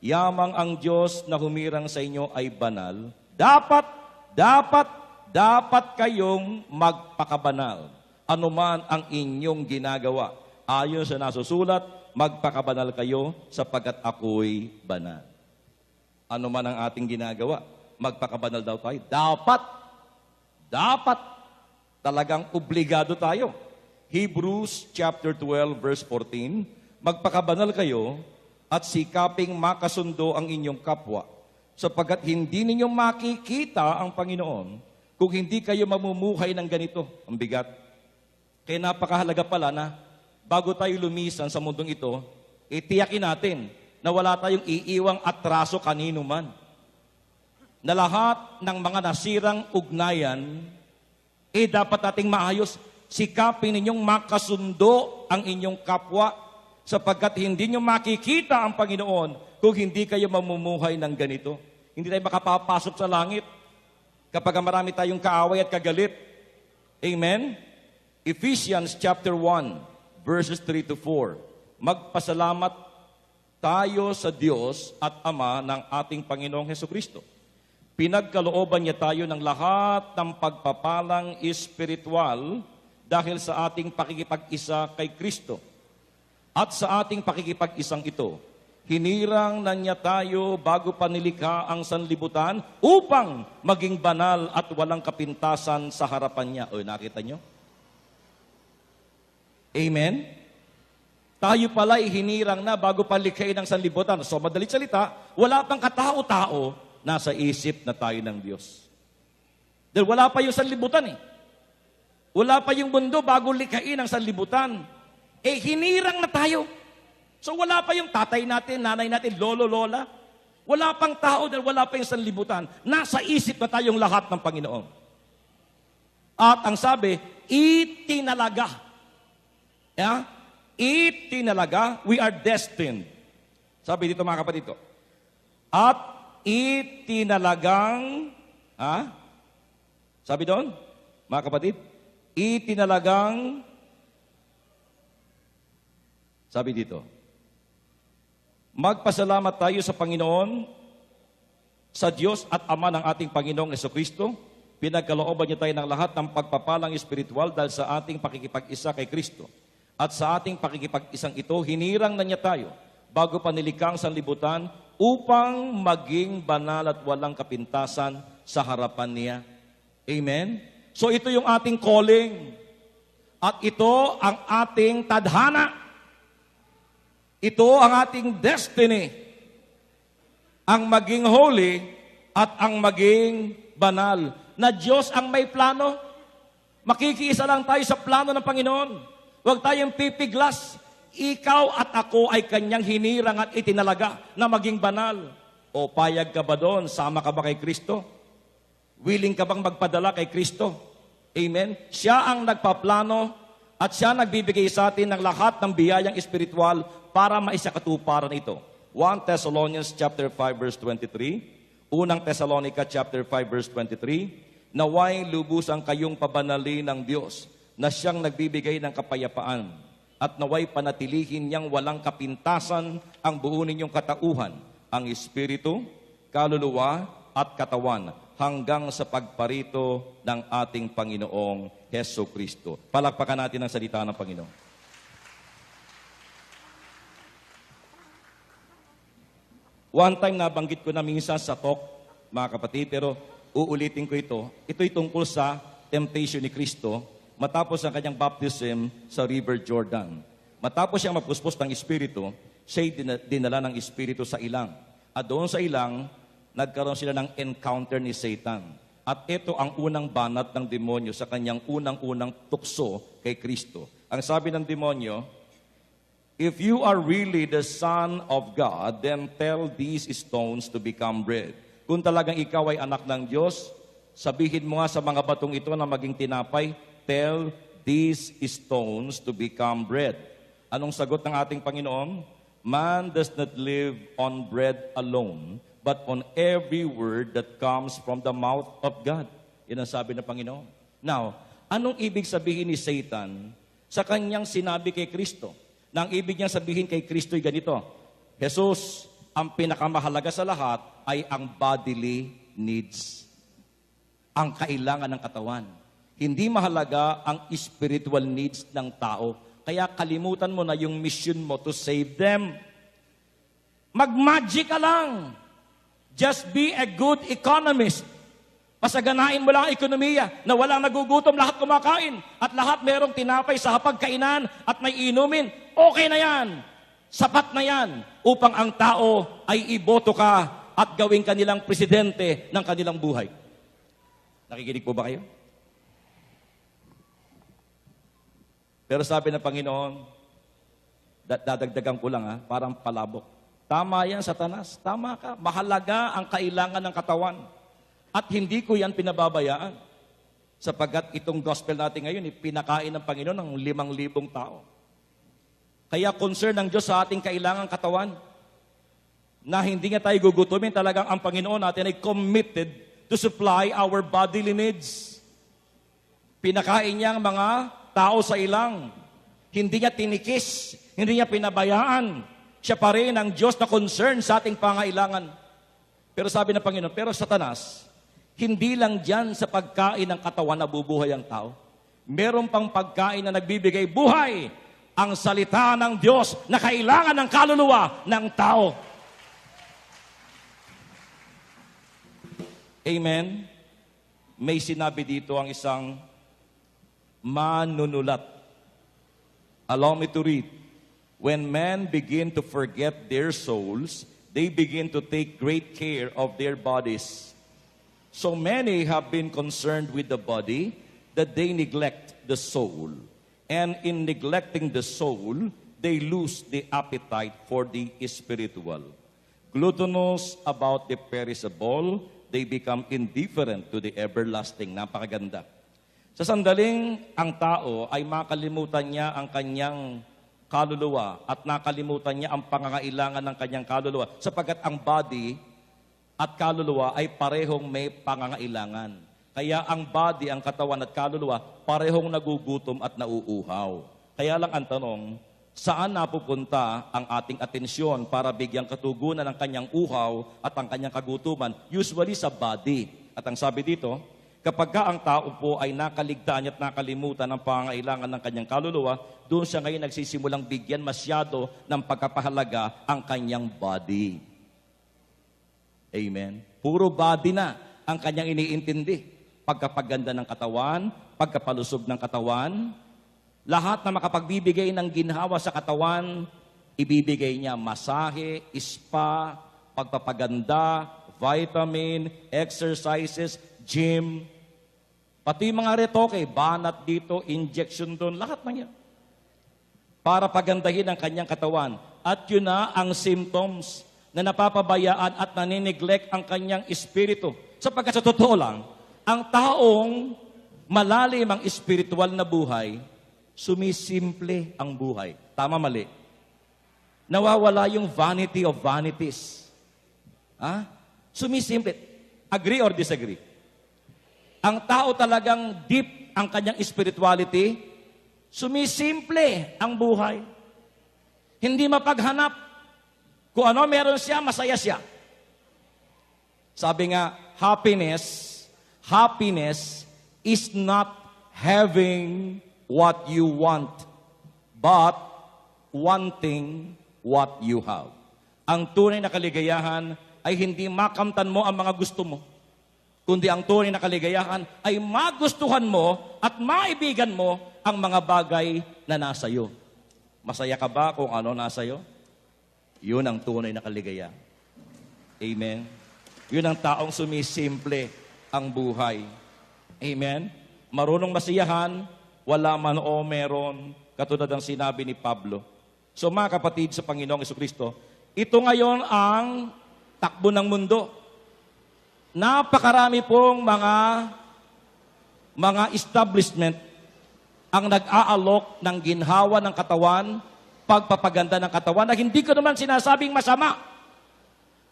Yamang ang Diyos na humirang sa inyo ay banal. Dapat kayong magpakabanal. Anuman ang inyong ginagawa. Ayon sa nasusulat, magpakabanal kayo sapagkat ako'y banal. Ano man ang ating ginagawa, magpakabanal daw tayo. Dapat. Talagang obligado tayo. Hebrews chapter 12 verse 14, magpakabanal kayo at sikaping makasundo ang inyong kapwa sapagkat hindi ninyo makikita ang Panginoon kung hindi kayo mamumuhay ng ganito. Ang bigat. Kaya napakahalaga pala na bago tayo lumisan sa mundong ito, tiyakin natin na wala tayong iiwang atraso kanino man. Na lahat ng mga nasirang ugnayan, dapat nating maayos. Sikapin ninyong makasundo ang inyong kapwa sapagkat hindi nyo makikita ang Panginoon kung hindi kayo mamumuhay ng ganito. Hindi tayo makapapasok sa langit kapag marami tayong kaaway at kagalit. Amen? Ephesians chapter 1 verses 3 to 4. Magpasalamat tayo sa Diyos at Ama ng ating Panginoong Hesukristo. Pinagkalooban niya tayo ng lahat ng pagpapalang espiritual dahil sa ating pakikipag-isa kay Kristo. At sa ating pakikipag-isang ito, hinirang na niya tayo bago pa nilikha ang sanlibutan upang maging banal at walang kapintasan sa harapan niya. O, nakita niyo? Amen? Tayo pala hinirang na bago pa likhain ang sanlibutan. So, madalit salita, wala pang katao-tao, nasa isip na tayo ng Diyos. Dahil wala pa yung sanlibutan eh. Wala pa yung mundo bago likhain ang sanlibutan. Hinirang na tayo. So wala pa yung tatay natin, nanay natin, lolo, lola. Wala pang tao dahil wala pa yung sanlibutan. Nasa isip na tayong lahat ng Panginoon. At ang sabi, itinalaga. Yeah? Itinalaga, we are destined. Sabi dito mga kapatid ko. At itinalagang, sabi doon, mga kapatid, itinalagang, sabi dito, magpasalamat tayo sa Panginoon, sa Diyos at Ama ng ating Panginoong Jesucristo. Pinagkalooban niya tayo ng lahat ng pagpapalang espiritual dahil sa ating pakikipag-isa kay Kristo. At sa ating pakikipag-isang ito, hinirang na niya tayo bago pa nilikha ang sanlibutan upang maging banal at walang kapintasan sa harapan niya. Amen? So ito yung ating calling. At ito ang ating tadhana. Ito ang ating destiny. Ang maging holy at ang maging banal. Na Diyos ang may plano. Makikiisa lang tayo sa plano ng Panginoon. Huwag tayong pipiglas. Ikaw at ako ay kanyang hinirang at itinalaga na maging banal. O payag ka ba doon? Sama ka ba kay Kristo? Willing ka bang magpadala kay Kristo? Amen? Siya ang nagpaplano at siya nagbibigay sa atin ng lahat ng biyayang espiritual para maisakatuparan ito. 1 Thessalonians chapter 5 verse 23, Unang Thessalonica chapter 5 verse 23, naway lubusang kayong pabanalin ng Diyos na siyang nagbibigay ng kapayapaan at naway panatilihin niyang walang kapintasan ang buo ninyong katauhan, ang espiritu, kaluluwa at katawan hanggang sa pagparito ng ating Panginoong Heso Kristo. Palakpakan natin ang salita ng Panginoon. One time nabanggit ko na minsan sa talk, mga kapatid, pero uulitin ko ito. Ito'y tungkol sa temptation ni Kristo matapos ang kanyang baptism sa River Jordan. Matapos siyang mapuspos ng Espiritu, siya'y dinala ng Espiritu sa ilang. At doon sa ilang, nagkaroon sila ng encounter ni Satan. At ito ang unang banat ng demonyo sa kanyang unang-unang tukso kay Kristo. Ang sabi ng demonyo, if you are really the Son of God, then tell these stones to become bread. Kung talagang ikaw ay anak ng Diyos, sabihin mo nga sa mga batong ito na maging tinapay, tell these stones to become bread. Anong sagot ng ating Panginoon? Man does not live on bread alone, but on every word that comes from the mouth of God. Yan ang sabi ng Panginoon. Now, anong ibig sabihin ni Satan sa kanyang sinabi kay Kristo? Na ang ibig niyang sabihin kay Kristo ay ganito, Jesus, ang pinakamahalaga sa lahat ay ang bodily needs. Ang kailangan ng katawan. Hindi mahalaga ang spiritual needs ng tao. Kaya kalimutan mo na yung mission mo to save them. Mag-magic ka lang. Just be a good economist. Pasaganain mo lang ang ekonomiya na walang nagugutom, lahat kumakain. At lahat merong tinapay sa hapagkainan at may inumin. Okay na yan. Sapat na yan upang ang tao ay iboto ka at gawing kanilang presidente ng kanilang buhay. Nakikinig po ba kayo? Pero sabi ng Panginoon, dadagdagan ko lang parang palabok. Tama yan, Satanas. Tama ka. Mahalaga ang kailangan ng katawan. At hindi ko yan pinababayaan. Sapagkat itong gospel natin ngayon, pinakain ng Panginoon ng 5,000 tao. Kaya concern ng Diyos sa ating kailangang katawan, na hindi nga tayo gugutumin, talagang ang Panginoon natin ay committed to supply our bodily needs. Pinakain niya ang mga tao sa ilang. Hindi niya tinikis, hindi niya pinabayaan. Siya pa rin ang Diyos na concern sa ating pangailangan. Pero sabi ng Panginoon, pero Satanas, hindi lang dyan sa pagkain ng katawan na bubuhay ang tao. Meron pang pagkain na nagbibigay buhay, ang salita ng Diyos na kailangan ng kaluluwa ng tao. Amen? May sinabi dito ang isang manunulat. Allow me to read. When men begin to forget their souls, they begin to take great care of their bodies. So many have been concerned with the body that they neglect the soul. And in neglecting the soul, they lose the appetite for the spiritual. Gluttonous about the perishable, they become indifferent to the everlasting. Napakaganda. Sa sandaling ang tao ay makalimutan niya ang kanyang kaluluwa at nakalimutan niya ang pangangailangan ng kanyang kaluluwa sapagkat ang body at kaluluwa ay parehong may pangangailangan. Kaya ang body, ang katawan at kaluluwa, parehong nagugutom at nauuhaw. Kaya lang ang tanong, saan napupunta ang ating atensyon para bigyang katugunan ang kanyang uhaw at ang kanyang kagutuman? Usually sa body. At ang sabi dito, kapag ang tao po ay nakaligtaan at nakalimutan ang pangangailangan ng kanyang kaluluwa, doon siya ngayon nagsisimulang bigyan masyado ng pagkapahalaga ang kanyang body. Amen. Puro body na ang kanyang iniintindi. Pagkapaganda ng katawan, pagkapalusog ng katawan, lahat na makapagbibigay ng ginhawa sa katawan, ibibigay niya masahe, spa, pagpapaganda, vitamin, exercises, gym, pati mga retoke, banat dito, injection doon, lahat na yan. Para pagandahin ang kanyang katawan. At yun na ang symptoms na napapabayaan at nanineglect ang kanyang espiritu. Sapagkat sa totoo lang, ang taong malalim ang espiritual na buhay, sumisimple ang buhay. Tama, mali? Nawawala yung vanity of vanities. Ha? Sumisimple. Agree or disagree? Ang tao talagang deep ang kanyang spirituality, sumisimple ang buhay. Hindi mapaghanap. Kung ano meron siya, masaya siya. Sabi nga, happiness is not having what you want, but wanting what you have. Ang tunay na kaligayahan ay hindi makamtan mo ang mga gusto mo, kundi ang tunay na kaligayahan ay magustuhan mo at maibigan mo ang mga bagay na nasa iyo. Masaya ka ba kung ano nasa iyo? Yun ang tunay na kaligayahan. Amen? Yun ang taong sumisimple ang buhay. Amen? Marunong masiyahan, wala man o meron, katulad ng sinabi ni Pablo. So mga kapatid sa Panginoong Jesucristo, ito ngayon ang takbo ng mundo. Napakarami pong mga establishment ang nag-aalok ng ginhawa ng katawan, pagpapaganda ng katawan, na hindi ko naman sinasabing masama.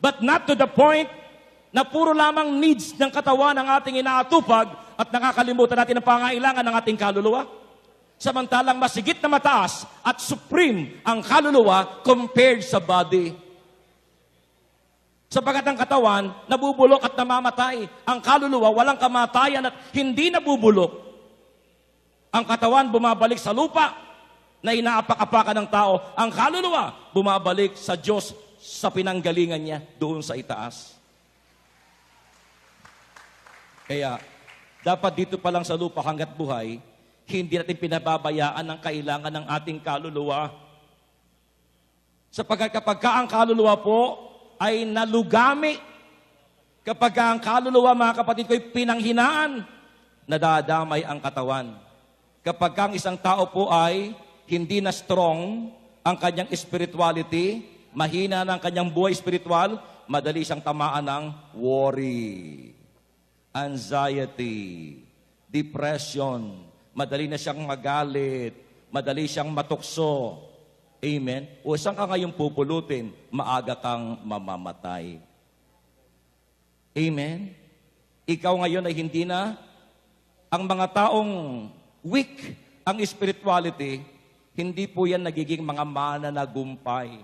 But not to the point na puro lamang needs ng katawan ang ating inaatupag at nakakalimutan natin ang pangailangan ng ating kaluluwa. Samantalang masigit na mataas at supreme ang kaluluwa compared sa body. Sapagat ang katawan, nabubulok at namamatay. Ang kaluluwa, walang kamatayan at hindi nabubulok. Ang katawan, bumabalik sa lupa na inaapak-apakan ng tao. Ang kaluluwa, bumabalik sa Diyos sa pinanggalingan niya doon sa itaas. Kaya, dapat dito pa lang sa lupa hanggat buhay, hindi natin pinababayaan ang kailangan ng ating kaluluwa. Sapagkat kapag ang kaluluwa po ay nalugami, kapag ang kaluluwa, mga kapatid ko, ay pinanghinaan, nadadamay ang katawan. Kapag ang isang tao po ay hindi na strong ang kanyang spirituality, mahina ng kanyang buhay spiritual, madali siyang tamaan ng worry, anxiety, depression, madali na siyang magalit, madali siyang matukso. Amen? O saan ka ngayon pupulutin? Maaga kang mamamatay. Amen? Ikaw ngayon ay hindi na, ang mga taong weak ang spirituality, hindi po yan nagiging mga mananagumpay.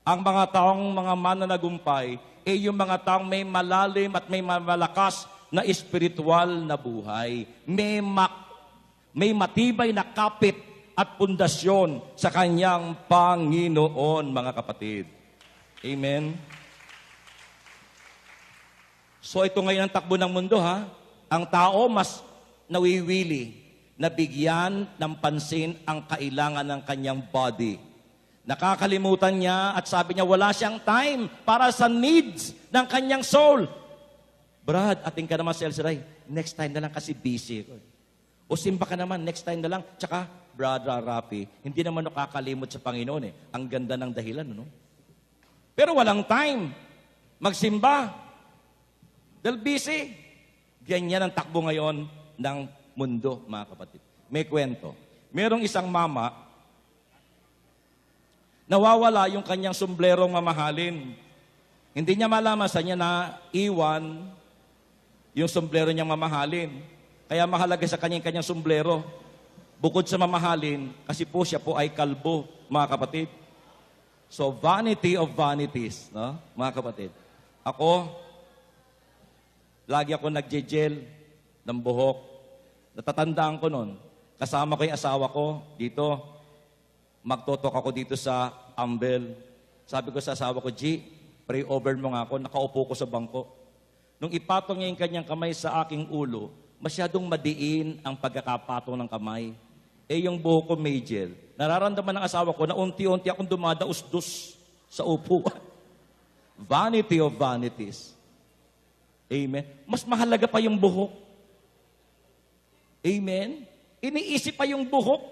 Ang mga taong mga mananagumpay, yung mga taong may malalim at may malakas na espiritual na buhay. May matibay na kapit at pundasyon sa kanyang Panginoon, mga kapatid. Amen? So ito ngayon ang takbo ng mundo, ha? Ang tao mas nawiwili na bigyan ng pansin ang kailangan ng kanyang body. Nakakalimutan niya at sabi niya wala siyang time para sa needs ng kanyang soul. Brad, ating ka naman, Selseray, next time na lang kasi busy. O simba ka naman, next time na lang. Tsaka, Brother Rafi, hindi naman nakakalimot sa Panginoon eh. Ang ganda ng dahilan, no? Pero walang time. magsimba. Dahil busy. Ganyan ang takbo ngayon ng mundo, mga kapatid. May kwento. Merong isang mama, nawawala yung kanyang sumblerong mamahalin. Hindi niya malaman sa niya na iwan yung sombrero niyang mamahalin. Kaya mahalaga sa kanyang sombrero. Bukod sa mamahalin, kasi po siya po ay kalbo, mga kapatid. So, vanity of vanities, no? Mga kapatid. Ako, lagi ako nagje-gel ng buhok. Natatandaan ko nun, kasama ko yung asawa ko dito. Magtotok ako dito sa Ambel. Sabi ko sa asawa ko, G, pray over mo nga ako. Nakaupo ko sa bangko. Nung ipatong niya yung kanyang kamay sa aking ulo, masyadong madiin ang pagkakapatong ng kamay. Yung buhok ko may gel. Nararamdaman ng asawa ko na unti-unti akong dumadaus-dus sa upuan. Vanity of vanities. Amen. Mas mahalaga pa yung buhok. Amen. Iniisip pa yung buhok.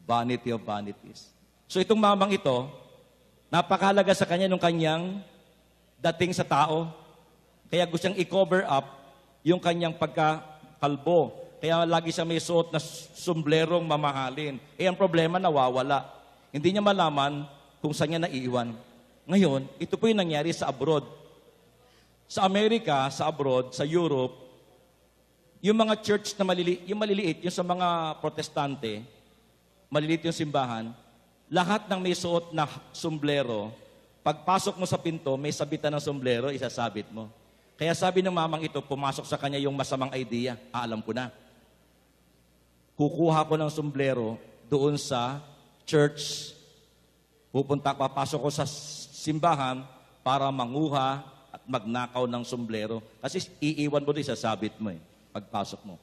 Vanity of vanities. So itong mamang ito, napakahalaga sa kanya nung kanyang dating sa tao. Kaya gusto niyang i-cover up yung kanyang pagkakalbo. Kaya lagi siya may suot na sumblerong mamahalin. Ang problema, nawawala. Hindi niya malaman kung saan niya naiiwan. Ngayon, ito po yung nangyari sa abroad. Sa Amerika, sa abroad, sa Europe, yung mga church na maliliit, yung sa mga protestante, maliliit yung simbahan, lahat ng may suot na sombrero, pagpasok mo sa pinto, may sabitan ng sombrero, isasabit mo. Kaya sabi ng mamang ito, pumasok sa kanya yung masamang idea. Alam ko na. Kukuha ko ng sombrero doon sa church. Papasok ko sa simbahan para manguha at magnakaw ng sombrero. Kasi iiwan mo doon, isasabit mo pagpasok mo.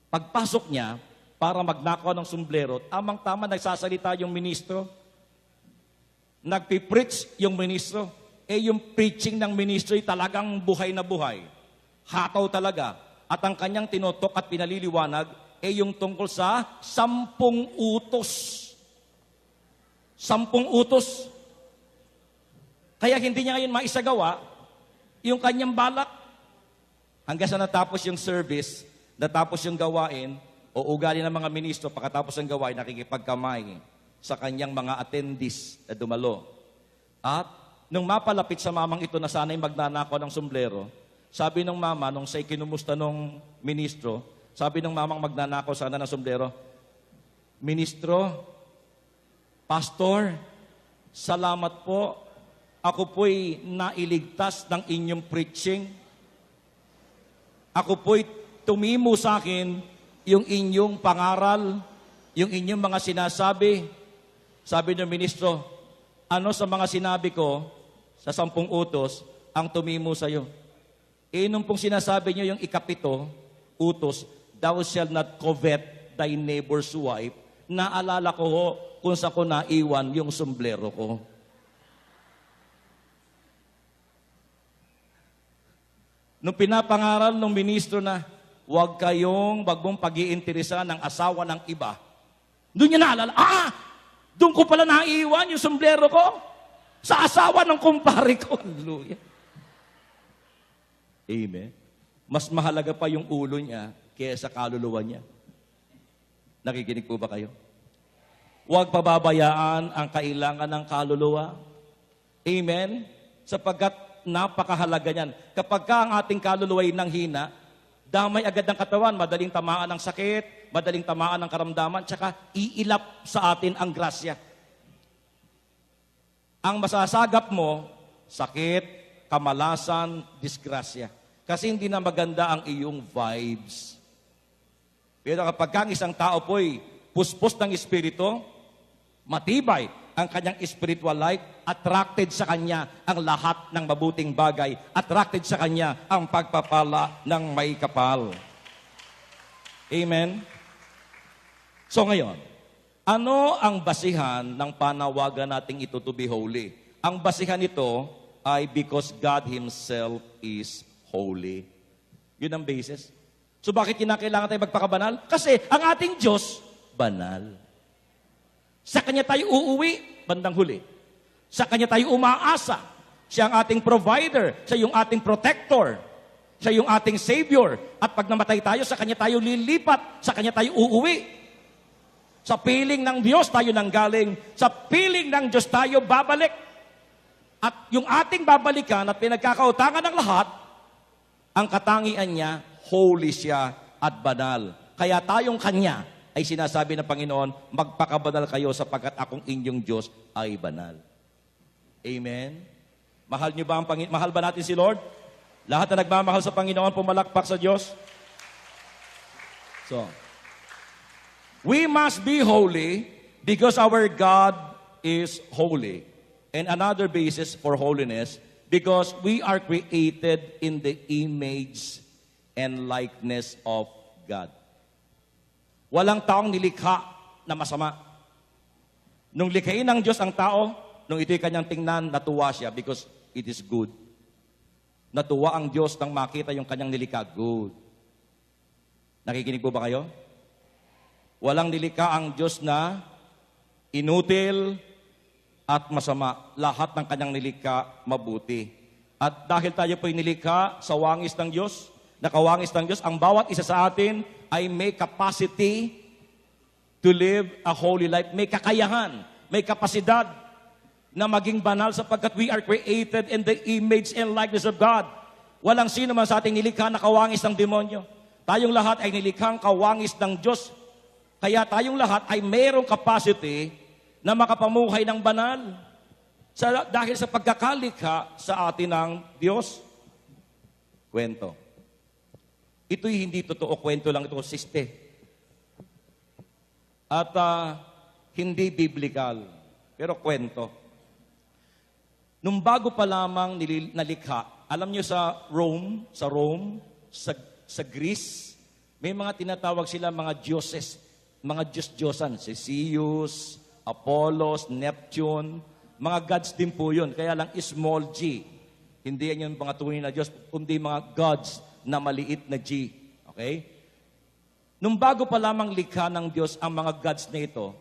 Pagpasok niya, para magnakaw ng sombrero, tamang-tama nagsasalita yung ministro. Nagpipreach yung ministro. Yung preaching ng ministro ay talagang buhay na buhay. Hataw talaga. At ang kanyang tinotok at pinaliliwanag yung tungkol sa 10 utos. 10 utos. Kaya hindi niya ngayon maisagawa yung kanyang balak. Hanggang sa natapos yung service, natapos yung gawain, o ugali ng mga ministro, pagkatapos ng gawain, nakikipagkamay sa kanyang mga attendees na dumalo. At nung mapalapit sa mamang ito na sana'y magnanakaw ng sombrero, sabi ng mama, nung siya'y kinumusta ng ministro, sabi ng mamang magnanakaw sana ng sombrero, Ministro, Pastor, salamat po. Ako po'y nailigtas ng inyong preaching. Ako po'y tumimo sa akin yung inyong pangaral, yung inyong mga sinasabi. Sabi ng ministro, ano sa mga sinabi ko sa 10 utos ang tumimo sa iyo? Nung pong sinasabi niyo yung 7 utos, thou shalt not covet thy neighbor's wife, naalala ko ho kung sa ko naiwan yung sombrero ko. Nung pinapangaral ng ministro na wag mong pag-iinteresa ng asawa ng iba, doon niya naalala, doon ko pala naiwan yung sombrero ko sa asawa ng kumpare ko. Hallelujah. Amen. Mas mahalaga pa yung ulo niya kaysa kaluluwa niya. Nakikinig po ba kayo? Huwag pababayaan ang kailangan ng kaluluwa. Amen? Sapagkat napakahalaga niyan. Kapag ang ating kaluluwa ay nanghina, damay agad ng katawan, madaling tamaan ng sakit, madaling tamaan ng karamdaman, tsaka iilap sa atin ang grasya. Ang masasagap mo, sakit, kamalasan, disgrasya. Kasi hindi na maganda ang iyong vibes. Pero kapag ang isang tao po'y puspos ng espiritu, matibay ang kanyang spiritual life, attracted sa kanya ang lahat ng mabuting bagay, attracted sa kanya ang pagpapala ng may kapal. Amen? So ngayon, ano ang basihan ng panawagan nating ito to be holy? Ang basihan nito ay because God Himself is holy. Yun ang basis. So bakit kinakailangan tayo magpakabanal? Kasi ang ating Diyos, banal. Sa Kanya tayo uuwi, bandang huli. Sa Kanya tayo umaasa. Siya ang ating provider. Siya yung ating protector. Siya yung ating savior. At pag namatay tayo, sa Kanya tayo lilipat. Sa Kanya tayo uuwi. Sa piling ng Diyos tayo nanggaling. Sa piling ng Diyos tayo babalik. At yung ating babalikan at pinagkakautangan ng lahat, ang katangian niya, holy siya at banal. Kaya tayong Kanya ay sinasabi ng Panginoon, magpakabanal kayo sapagkat akong inyong Diyos ay banal. Amen? Mahal niyo ba ang Panginoon? Mahal ba natin si Lord? Lahat na nagmamahal sa Panginoon, pumalakpak sa Diyos. So, we must be holy because our God is holy. And another basis for holiness, because we are created in the image and likeness of God. Walang taong nilikha na masama. Nung likhain ng Diyos ang tao, nung ito'y kanyang tingnan, natuwa siya because it is good. Natuwa ang Diyos nang makita yung kanyang nilikha. Good. Nakikinig po ba kayo? Walang nilikha ang Diyos na inutil at masama. Lahat ng kanyang nilikha, mabuti. At dahil tayo po'y nilikha sa wangis ng Diyos, nakawangis ng Diyos, ang bawat isa sa atin ay may capacity to live a holy life. May kakayahan, may kapasidad na maging banal sapagkat we are created in the image and likeness of God. Walang sino man sa ating nilikha na kawangis ng demonyo. Tayong lahat ay nilikhang kawangis ng Diyos. Kaya tayong lahat ay mayroong capacity na makapamuhay ng banal dahil sa pagkakalikha sa atin ng Diyos. Kwento. Ito'y hindi totoo, kwento lang ito, siste. At hindi biblical, pero kwento. Nung bago pa lamang nalikha, alam niyo sa Rome, sa Greece, may mga tinatawag sila mga dioses, mga Diyos-Diyosan, si Zeus, Apollos, Neptune, mga gods din po yun. Kaya lang small g. Hindi yan yung mga tunay na Diyos, kundi mga gods na maliit na G. Okay? Nung bago pa lamang likha ng Diyos ang mga gods na ito,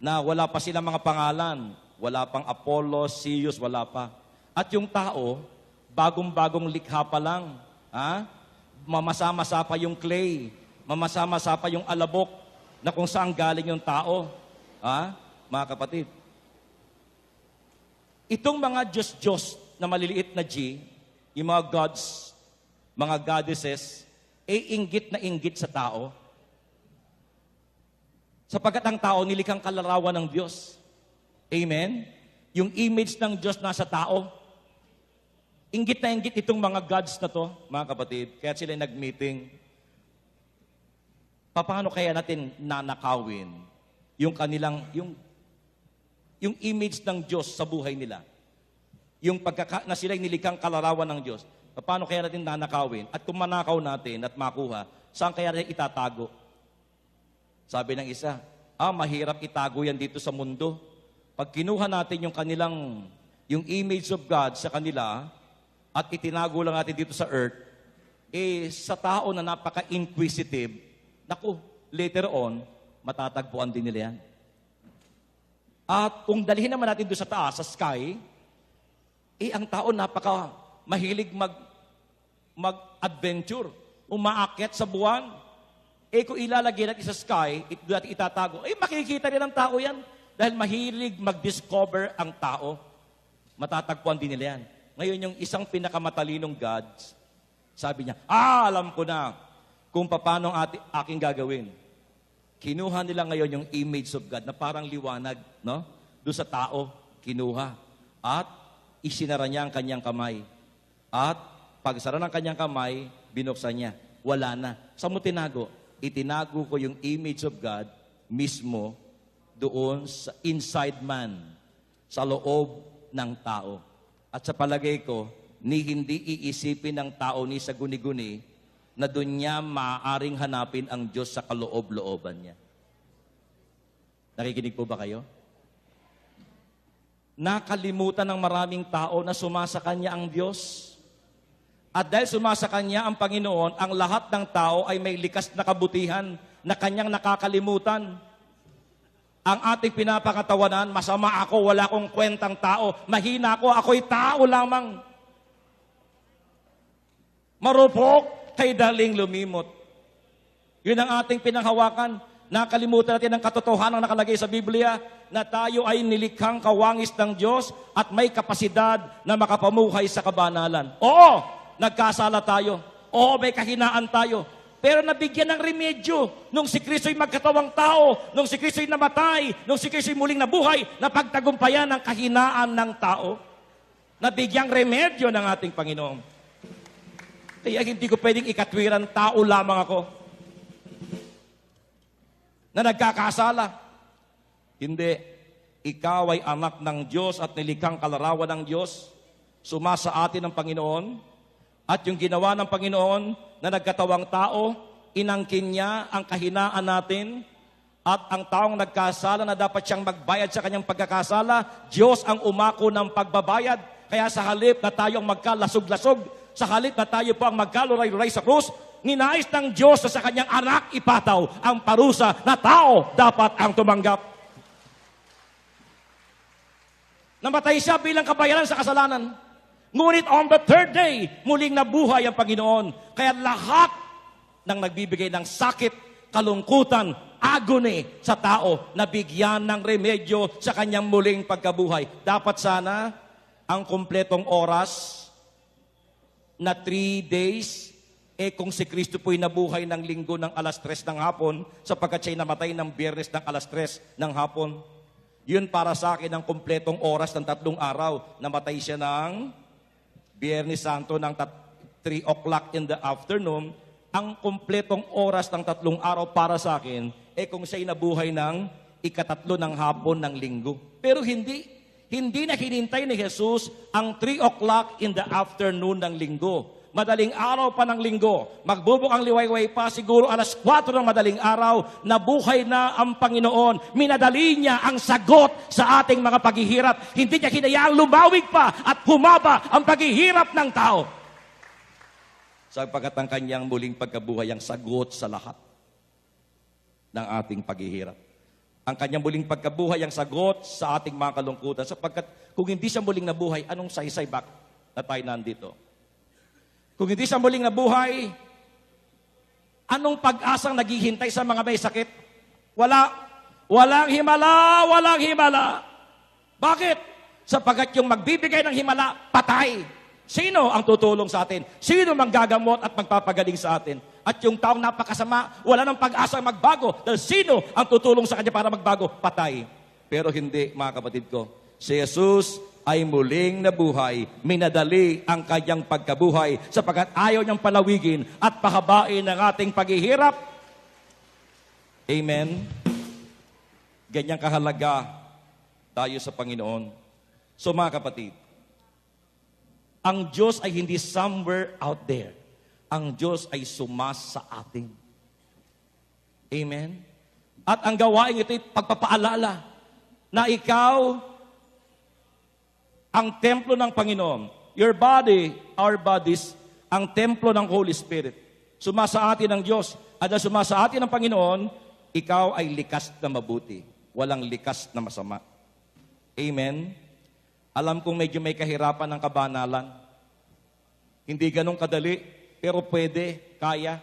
na wala pa silang mga pangalan, wala pang Apollos, Zeus, wala pa. At yung tao, bagong-bagong likha pa lang, mamasa-masa pa yung clay, mamasa-masa pa yung alabok, na kung saan galing yung tao. Mga kapatid, itong mga Diyos-Diyos na maliliit na G, yung mga gods, mga goddesses, inggit na inggit sa tao. Sapagkat ang tao, nilikhang kalarawan ng Diyos. Amen? Yung image ng Diyos nasa tao. Inggit na inggit itong mga gods na to, mga kapatid. Kaya sila nag-meeting. Paano kaya natin nanakawin yung kanilang, yung image ng Diyos sa buhay nila? Yung na sila'y nilikhang kalarawan ng Diyos. Paano kaya natin nanakawin? At kung manakaw natin at makuha, saan kaya natin itatago? Sabi ng isa, mahirap itago yan dito sa mundo. Pag kinuha natin yung image of God sa kanila, at itinago lang natin dito sa earth, sa tao na napaka-inquisitive, naku, later on, matatagpuan din nila yan. At kung dalhin naman natin doon sa taas, sa sky, ang tao mahilig mag-adventure, umaakyat sa buwan. Kung ilalagay natin sa sky, natin itatago, makikita rin ng tao yan. Dahil mahilig mag-discover ang tao. Matatagpuan din nila yan. Ngayon, yung isang pinakamatalinong gods, sabi niya, alam ko na kung paano aking gagawin. Kinuha nila ngayon yung image of God na parang liwanag, no? Doon sa tao, kinuha. At isinara niya ang kanyang kamay. At pagsara ng kanyang kamay, binuksan niya. Wala na. Saan mo tinago? Itinago ko yung image of God mismo doon sa inside man, sa loob ng tao. At sa palagay ko, hindi iisipin ng tao ni sa guni-guni na doon niya maaaring hanapin ang Diyos sa kaloob-looban niya. Nakikinig po ba kayo? Nakalimutan ng maraming tao na sumasakanya ang Diyos. At dahil sumasakanya ang Panginoon, ang lahat ng tao ay may likas na kabutihan na kanyang nakakalimutan. ang ating pinapakatawanan, masama ako, wala akong kwentang tao, mahina ako, ako'y tao lamang. Marupok, kay daling lumimot. Yun ang ating pinanghawakan. Nakalimutan natin ang katotohanan na nakalagay sa Biblia na tayo ay nilikhang kawangis ng Diyos at may kapasidad na makapamuhay sa kabanalan. Oo, nagkasala tayo. Oo, may kahinaan tayo. Pero nabigyan ng remedyo nung si Kristo'y magkatawang tao, nung si Kristo'y namatay, nung si Kristo'y muling nabuhay, napagtagumpayan ng kahinaan ng tao. Nabigyang remedyo ng ating Panginoon. Kaya hindi ko pwedeng ikatwiran, tao lamang ako na nagkakasala. Hindi. Ikaw ay anak ng Diyos at nilikhang kalarawan ng Diyos. Sumasa atin ang Panginoon. At yung ginawa ng Panginoon na nagkatawang tao, inangkin niya ang kahinaan natin. At ang taong nagkasala na dapat siyang magbayad sa kanyang pagkakasala, Diyos ang umako ng pagbabayad. Kaya sa halip na tayo ang magkalasog-lasog, sa halip na tayo po ang magkaluray-luray sa krus, ninais ng Diyos na sa kanyang anak ipataw ang parusa na tao dapat ang tumanggap. Namatay siya bilang kabayaran sa kasalanan. Ngunit on the third day, muling nabuhay ang Panginoon. Kaya lahat ng nagbibigay ng sakit, kalungkutan, agony sa tao, nabigyan ng remedyo sa kanyang muling pagkabuhay. Dapat sana ang kumpletong oras na 3 days, kung si Kristo po'y nabuhay ng linggo ng alas 3 ng hapon, sapagkat siya'y namatay ng Biyernes ng alas 3 ng hapon, yun para sa akin ang kumpletong oras ng 3 araw. Namatay siya ng Biyernes Santo ng 3 o'clock in the afternoon. Ang kumpletong oras ng 3 araw para sa akin, kung siya'y nabuhay ng ikatatlo ng hapon ng linggo. Pero hindi na hinintay ni Jesus ang 3 o'clock in the afternoon ng linggo. Madaling araw pa ng linggo, magbubuk ang liwayway pa, siguro alas 4 ng madaling araw, nabuhay na ang Panginoon. Minadali niya ang sagot sa ating mga paghihirap. Hindi niya hinayaang lumawig pa at humaba ang paghihirap ng tao. Sapagkat ang kanyang muling pagkabuhay ang sagot sa lahat ng ating paghihirap. Ang kanyang muling pagkabuhay ang sagot sa ating mga kalungkutan. Sapagkat kung hindi siya muling nabuhay, anong saysay back na tayo nandito? Kung hindi siya muling nabuhay, anong pag-asang naghihintay sa mga may sakit? Wala. Walang himala, walang himala. Bakit? Sapagkat yung magbibigay ng himala, patay. Sino ang tutulong sa atin? Sino manggagamot at magpapagaling sa atin? At yung taong napakasama, wala nang pag-asa magbago. Dahil sino ang tutulong sa kanya para magbago? Patay. Pero hindi, mga kapatid ko. Si Jesus ay muling nabuhay, minadali ang kanyang pagkabuhay sapagkat ayaw niyang palawigin at pahabain ang ating paghihirap. Amen? Ganyang kahalaga tayo sa Panginoon. So mga kapatid, ang Diyos ay hindi somewhere out there. Ang Diyos ay sumasa atin. Amen? At ang gawain ito ay pagpapaalala na ikaw ang templo ng Panginoon. Your body, our bodies, ang templo ng Holy Spirit. Sumasa atin ang Diyos. At sumasa atin ang Panginoon, ikaw ay likas na mabuti. Walang likas na masama. Amen? Alam kong medyo may kahirapan ng kabanalan. Hindi ganun kadali, pero pwede, kaya.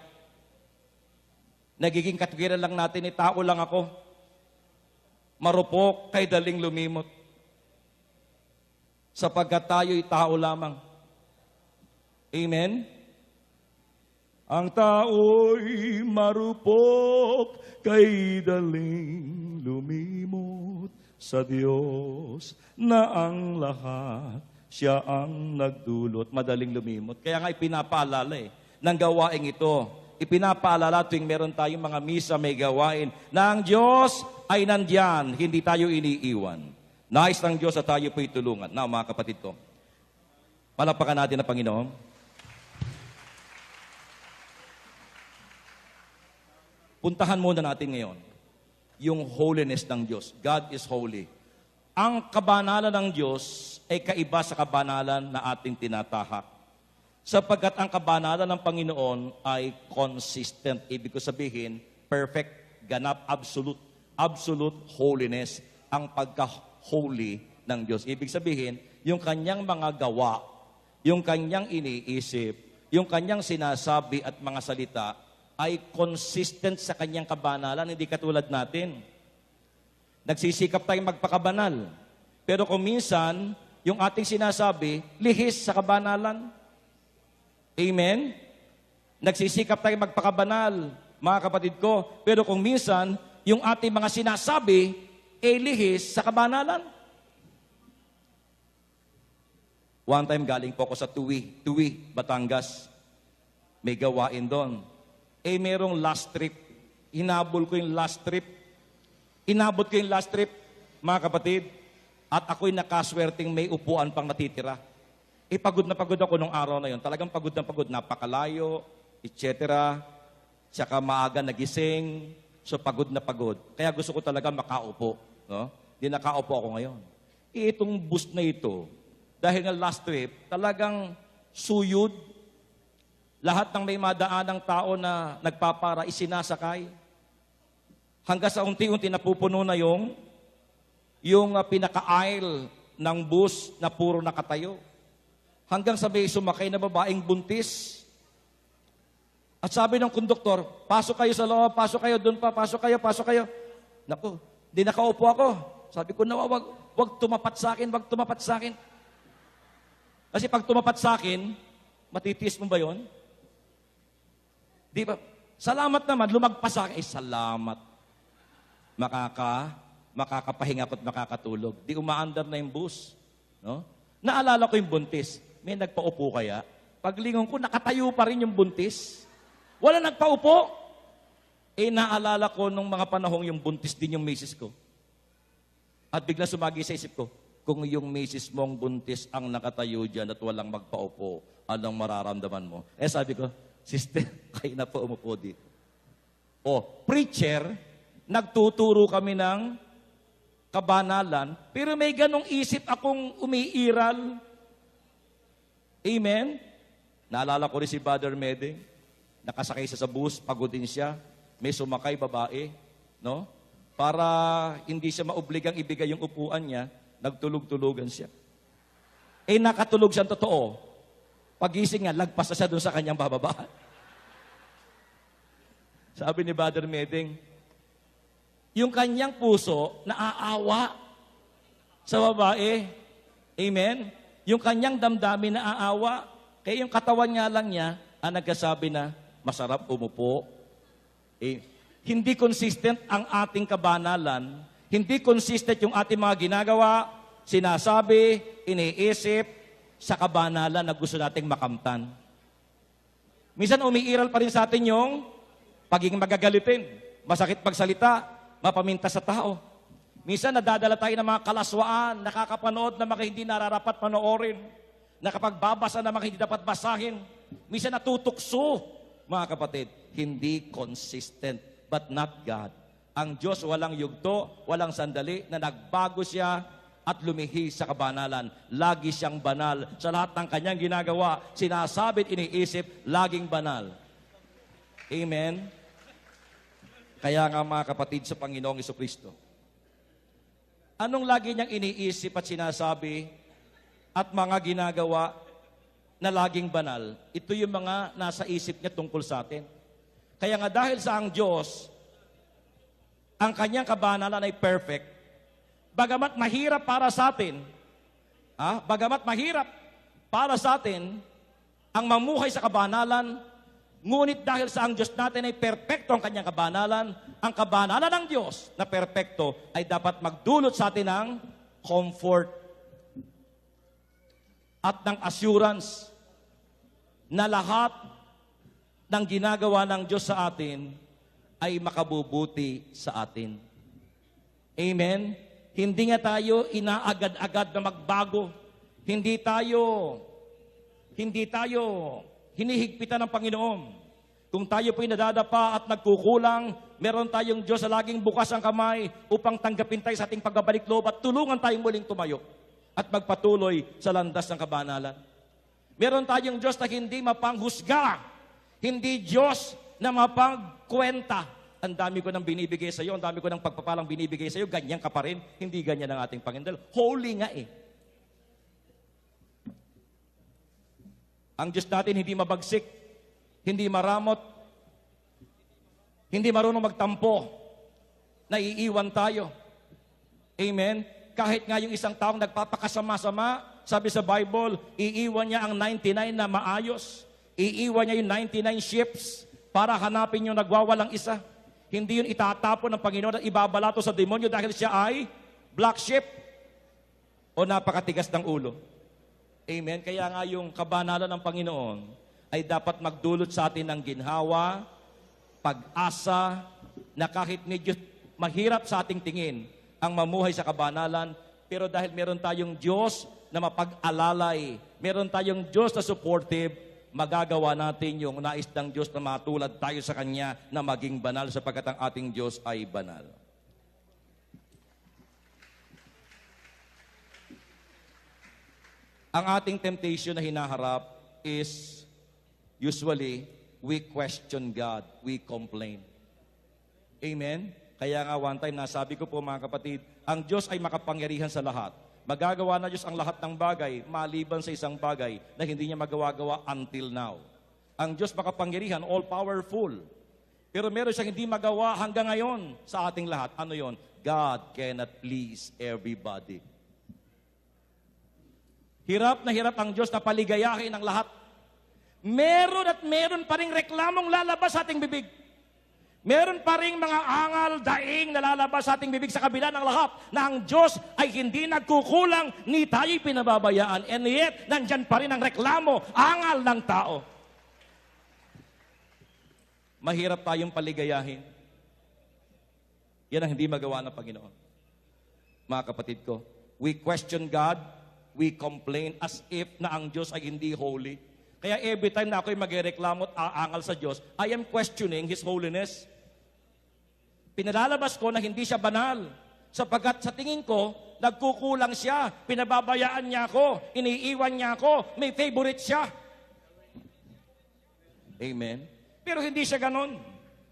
Nagiging katwiran lang natin, tao lang ako. Marupok, kay daling lumimot. Sapagkat tayo'y tao lamang. Amen? Ang tao'y marupok, kay daling lumimot sa Diyos na ang lahat, siya ang nagdulot. Madaling lumimot. Kaya nga ipinapaalala ng gawaing ito. Ipinapaalala tuwing meron tayong mga misa may gawain na ang Diyos ay nandyan, hindi tayo iniiwan. Nais ng Diyos at tayo po'y tulungan. Now, mga kapatid ko, palakpakan natin ang Panginoon. Puntahan muna natin ngayon yung holiness ng Diyos. God is holy. Ang kabanalan ng Diyos ay kaiba sa kabanalan na ating tinatahak. Sapagkat ang kabanalan ng Panginoon ay consistent. Ibig ko sabihin, perfect, ganap, absolute. absolute holiness, ang pagka-holy ng Diyos. Ibig sabihin, yung kanyang mga gawa, yung kanyang iniisip, yung kanyang sinasabi at mga salita ay consistent sa kanyang kabanalan, hindi katulad natin. Nagsisikap tayong magpakabanal. Pero kung minsan, yung ating sinasabi, lihis sa kabanalan. Amen? Nagsisikap tayong magpakabanal, mga kapatid ko. Pero kung minsan, yung ating mga sinasabi, lihis sa kabanalan. One time galing po ako sa Tuwi, Batangas. May gawain doon. Merong last trip. Inabot ko yung last trip, mga kapatid. At ako'y nakaswerteng may upuan pang natitira. Pagod na pagod ako nung araw na yon. Talagang pagod na pagod. Napakalayo, etc. Tsaka maaga nagising. So pagod na pagod. Kaya gusto ko talaga makaupo. No? Di nakaupo ako ngayon. Itong bus na ito, dahil nga last trip, talagang suyod. Lahat ng may madaanang tao na nagpapara, isinasakay. Hanggang sa unti-unti napupuno na yung pinaka-aisle ng bus na puro nakatayo. Hanggang sa may sumakay na babaeng buntis. At sabi ng konduktor, pasok kayo sa loob, pasok kayo doon pa, pasok kayo. Naku, di nakaupo ako. Sabi ko, wag tumapat sa akin. Kasi pag tumapat sa akin, matitiis mo ba yon? Di ba? Salamat naman, lumagpas sa akin. Salamat. Makakapahinga ko at makakatulog. Di umaandar na yung bus. No? Naalala ko yung buntis. May nagpaupo kaya? Paglingon ko, nakatayo pa rin yung buntis. Wala nagpaupo. Naalala ko nung mga panahong yung buntis din yung misis ko. At bigla sumagi sa isip ko, kung yung misis mong buntis ang nakatayo dyan at walang magpaupo, anong mararamdaman mo? Sabi ko, sister, kayo na po umupo dito. Preacher, nagtuturo kami ng kabanalan, pero may ganong isip akong umiiral. Amen? Naalala ko rin si Brother Meding, nakasakay siya sa bus, pagod din siya, may sumakay babae, no? Para hindi siya maobligang ibigay yung upuan niya, nagtulog-tulugan siya. Nakatulog siya totoo. Pagising niya, lagpas na siya doon sa kanyang bababaan. Sabi ni Brother Meding, yung kanyang puso naaawa sa babae. Amen? Yung kanyang damdamin naaawa. Kaya yung katawan niya lang niya, ang nagkasabi na, masarap umupo. Hindi consistent ang ating kabanalan. Hindi consistent yung ating mga ginagawa, sinasabi, iniisip, sa kabanalan na gusto nating makamtan. Minsan umiiral pa rin sa atin yung pagiging magagalitin, masakit pagsalita, mapaminta sa tao. Minsan nadadala tayo ng mga kalaswaan, nakakapanood na mga hindi nararapat panoorin, nakapagbabasa na mga hindi dapat basahin. Minsan natutukso, mga kapatid, hindi consistent, but not God. Ang Diyos walang yugto, walang sandali, na nagbago siya at lumihis sa kabanalan. Lagi siyang banal. Sa lahat ng kanyang ginagawa, sinasabi at iniisip, laging banal. Amen? Kaya nga mga kapatid sa Panginoong Jesucristo, anong lagi niyang iniisip at sinasabi at mga ginagawa na laging banal? Ito yung mga nasa isip niya tungkol sa atin. Kaya nga dahil sa ang Diyos, ang kanyang kabanalan ay perfect, bagamat mahirap para sa atin, ang mamuhay sa kabanalan, ngunit dahil sa ang Diyos natin ay perpekto ang kanyang kabanalan, ang kabanalan ng Diyos na perpekto ay dapat magdulot sa atin ng comfort at ng assurance na lahat ng ginagawa ng Diyos sa atin ay makabubuti sa atin. Amen? Hindi nga tayo inaagad-agad na magbago. Hindi tayo hinihigpitan ng Panginoon. Kung tayo po'y nadadapa at nagkukulang, meron tayong Diyos na laging bukas ang kamay upang tanggapin tayo sa ating pagbabalik loob at tulungan tayong muling tumayo at magpatuloy sa landas ng kabanalan. Meron tayong Diyos na hindi mapanghusga, hindi Diyos na mapangkwenta. ang dami ko nang binibigay sa iyo, ang dami ko nang pagpapalang binibigay sa iyo, ganyan ka pa rin. Hindi ganyan ang ating Panginoon. Holy nga eh. Ang Diyos natin hindi mabagsik, hindi maramot, hindi marunong magtampo, naiiwan tayo. Amen? Kahit nga yung isang taong nagpapakasama-sama, sabi sa Bible, iiwan niya ang 99 na maayos. Iiwan niya yung 99 ships para hanapin yung nagwawalang isa. Hindi yun itatapon ng Panginoon at ibabalato sa demonyo dahil siya ay black sheep o napakatigas ng ulo. Amen? Kaya nga yung kabanalan ng Panginoon ay dapat magdulot sa atin ng ginhawa, pag-asa, na kahit medyo mahirap sa ating tingin ang mamuhay sa kabanalan, pero dahil meron tayong Diyos na mapag-alalay, meron tayong Diyos na supportive, magagawa natin yung nais ng Diyos na matulad tayo sa Kanya na maging banal sapagkat ang ating Diyos ay banal. Ang ating temptation na hinaharap is usually we question God, we complain. Amen? Kaya nga one time nasabi ko po mga kapatid, ang Diyos ay makapangyarihan sa lahat. Magagawa na Diyos ang lahat ng bagay maliban sa isang bagay na hindi niya magawa-gawa until now. Ang Diyos makapangyarihan, all-powerful. Pero meron siyang hindi magawa hanggang ngayon sa ating lahat. Ano yon? God cannot please everybody. Hirap na hirap ang Diyos na paligayahin ang lahat. Meron at meron pa ring reklamong lalabas sa ating bibig. Meron pa ring mga angal, daing na lalabas sa ating bibig sa kabila ng lahat na ang Diyos ay hindi nagkukulang ni tayo'y pinababayaan. And yet, nandyan pa rin ang reklamo, angal ng tao. Mahirap tayong paligayahin. Yan ang hindi magawa ng Panginoon. Mga kapatid ko, we question God, we complain as if na ang Diyos ay hindi holy. Kaya every time na ako'y magreklamo at aangal sa Diyos, I am questioning His holiness. Pinalalabas ko na hindi siya banal. Sapagkat sa tingin ko, nagkukulang siya. Pinababayaan niya ako. Iniiwan niya ako. May favorite siya. Amen? Pero hindi siya ganon.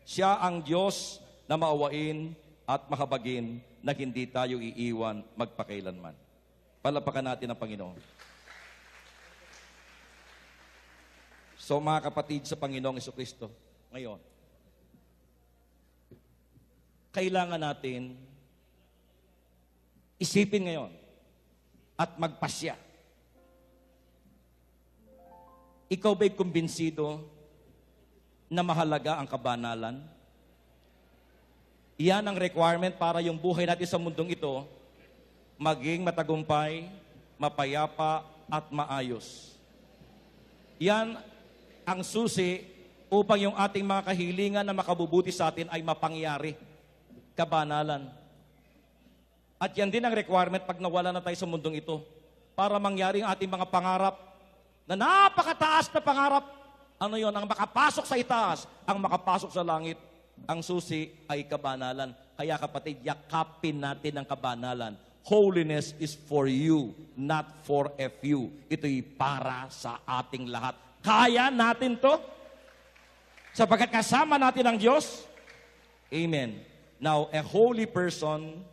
Siya ang Diyos na maawain at mahabagin na hindi tayo iiwan magpakailanman. Palapakan natin ang Panginoon. So mga kapatid sa Panginoong Jesucristo, ngayon, kailangan natin isipin ngayon at magpasya. Ikaw ba'y kumbinsido na mahalaga ang kabanalan? Iyan ang requirement para yung buhay natin sa mundong ito maging matagumpay, mapayapa at maayos. Yan ang susi upang yung ating mga kahilingan na makabubuti sa atin ay mapangyari. Kabanalan. At yan din ang requirement pag nawala na tayo sa mundong ito para mangyari ang ating mga pangarap na napakataas na pangarap. Ano yon? Ang makapasok sa itaas, ang makapasok sa langit. Ang susi ay kabanalan. Kaya kapatid, yakapin natin ang kabanalan. Holiness is for you, not for a few. Ito'y para sa ating lahat. Kaya natin to? Sapagkat kasama natin ang Diyos? Amen. Now, a holy person,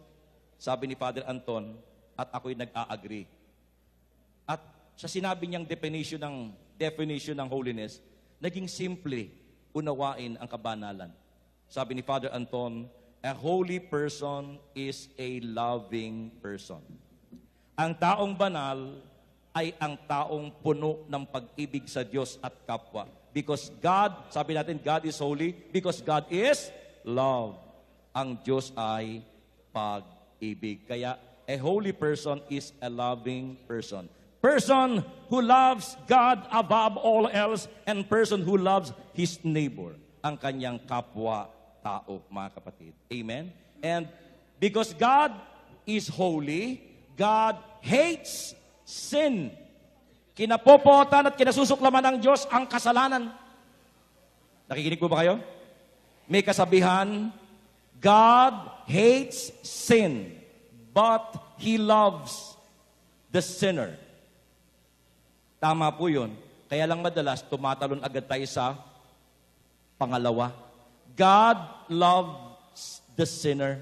sabi ni Father Anton, at ako'y nag-a-agree. At sa sinabi niyang definition ng holiness, naging simple, unawain ang kabanalan. Sabi ni Father Anton, a holy person is a loving person. Ang taong banal ay ang taong puno ng pag-ibig sa Diyos at kapwa. Because God, sabi natin, God is holy because God is love. Ang Diyos ay pag-ibig. Kaya, a holy person is a loving person. Person who loves God above all else and person who loves his neighbor, ang kanyang kapwa-tao, mga kapatid. Amen? And because God is holy, God hates sin. Kinapopotan at kinasusuklaman ng Diyos ang kasalanan. Nakikinig po ba kayo? May kasabihan, God hates sin, but He loves the sinner. Tama po yun. Kaya lang madalas, tumatalon agad tayo sa pangalawa. God loves the sinner.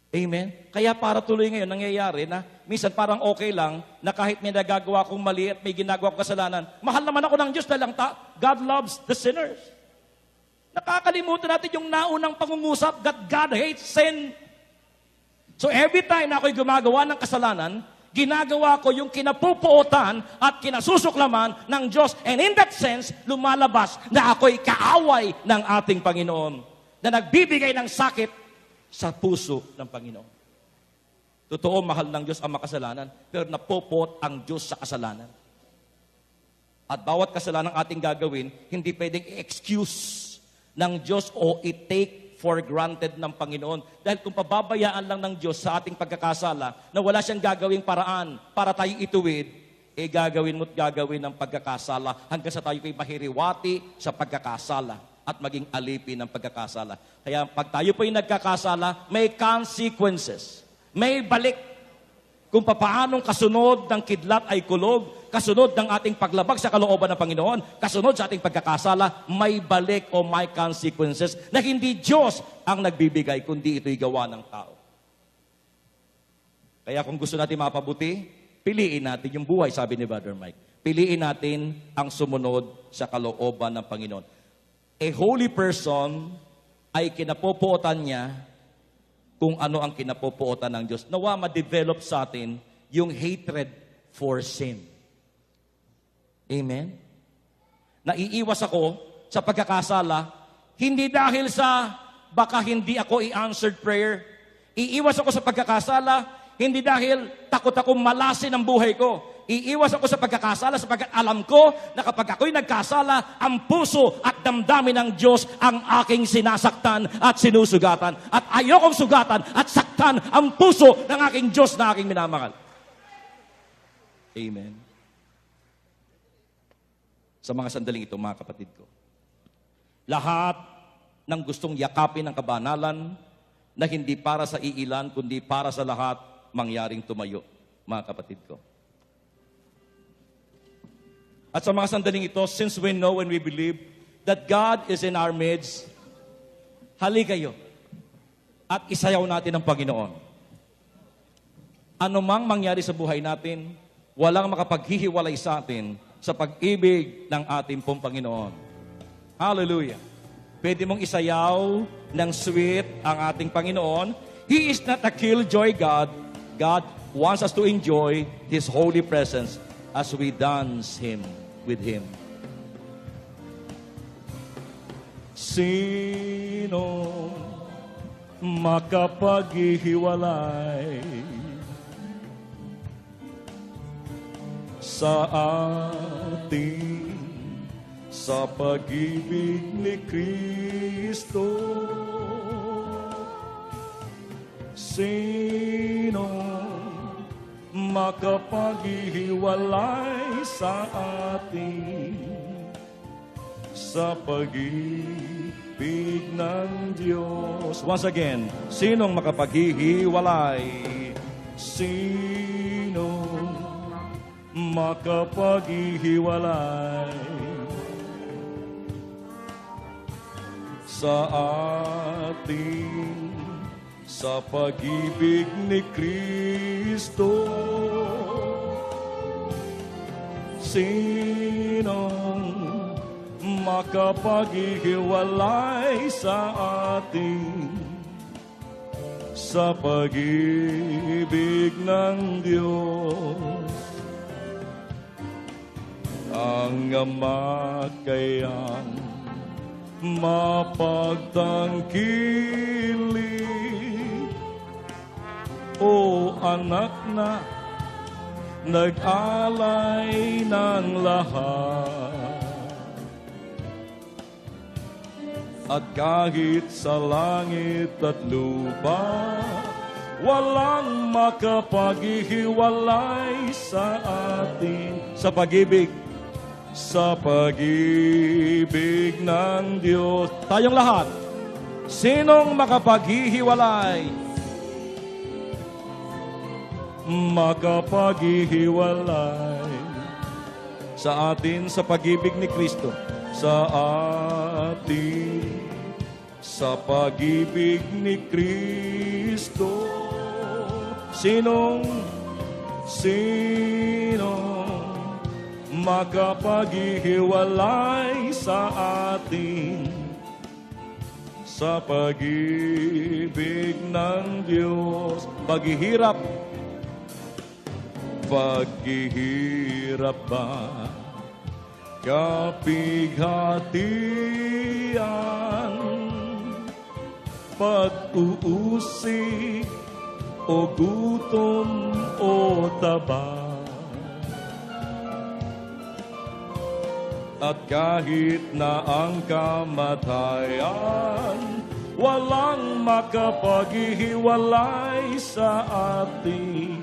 Amen? Kaya para tuloy ngayon, nangyayari na minsan parang okay lang na kahit may nagagawa kong mali at may ginagawa kong kasalanan, mahal naman ako ng Diyos dahil lang God loves the sinners. Nakakalimutan natin yung naunang pangungusap that God hates sin. So every time na ako'y gumagawa ng kasalanan, ginagawa ko yung kinapupuotan at kinasusuklaman ng Diyos. And in that sense, lumalabas na ako'y kaaway ng ating Panginoon na nagbibigay ng sakit sa puso ng Panginoon. Totoo, mahal ng Diyos ang makasalanan, pero napupot ang Diyos sa kasalanan. At bawat kasalanan ating gagawin, hindi pwedeng i-excuse ng Diyos o i-take for granted ng Panginoon. Dahil kung pababayaan lang ng Diyos sa ating pagkakasala, na wala siyang gagawing paraan para tayo ituwid, gagawin mo't gagawin ng pagkakasala hanggang sa tayo ko'y mahiriwati sa pagkakasala at maging alipin ng pagkakasala. Kaya pag tayo po'y nagkakasala, may consequences. May balik. Kung papaanong kasunod ng kidlat ay kulog, kasunod ng ating paglabag sa kalooban ng Panginoon, kasunod sa ating pagkakasala, may balik o may consequences na hindi Diyos ang nagbibigay, kundi ito'y gawa ng tao. Kaya kung gusto natin mapabuti, piliin natin yung buhay, sabi ni Brother Mike. Piliin natin ang sumunod sa kalooban ng Panginoon. A holy person ay kinapupuotan niya kung ano ang kinapupuotan ng Diyos. Nawa ma-develop sa atin yung hatred for sin. Amen? Naiiwas ako sa pagkakasala, hindi dahil sa baka hindi ako i-answered prayer. Iiwas ako sa pagkakasala, hindi dahil takot akong malasin ang buhay ko. Iiwas ako sa pagkakasala sapagkat alam ko na kapag ako'y nagkasala, ang puso at damdamin ng Diyos ang aking sinasaktan at sinusugatan. At ayokong sugatan at saktan ang puso ng aking Diyos na aking minamahal. Amen. Sa mga sandaling ito, mga kapatid ko, lahat ng gustong yakapin ng kabanalan na hindi para sa iilan, kundi para sa lahat, mangyaring tumayo, mga kapatid ko. At sa mga sandaling ito, since we know and we believe that God is in our midst, halika kayo at isayaw natin ang Panginoon. Ano mang mangyari sa buhay natin, walang makapaghihiwalay sa atin sa pag-ibig ng ating pong Panginoon. Hallelujah! Pwede mong isayaw ng sweet ang ating Panginoon. He is not a killjoy God. God wants us to enjoy His holy presence as we dance with Him. Sino makapaghihiwalay sa atin sa pag-ibig ni Kristo? Sino makapaghihiwalay sa atin sa pag-ibig ng Diyos? Once again, sinong makapaghihiwalay? Sinong makapaghihiwalay sa atin sa pag-ibig ni Kristo? Sinong makapaghihiwalay sa atin sa pag-ibig ng Diyos? Ang Ama kayang mapagtangkilik, o anak na nag-alay ng lahat, at kahit sa langit at lupa, walang makapaghihiwalay sa atin sa pag-ibig ng Diyos. Tayong lahat, sinong makapaghihiwalay? Makapaghihiwalay sa atin sa pag-ibig ni Kristo, sa atin sa pag-ibig ni Kristo. Sinong makapaghihiwalay sa atin sa pag-ibig ng Diyos? Paghihirap ba? Kapighatian, pag-uusig o gutom o taba, at kahit na ang kamatayan, walang makapaghihiwalay sa atin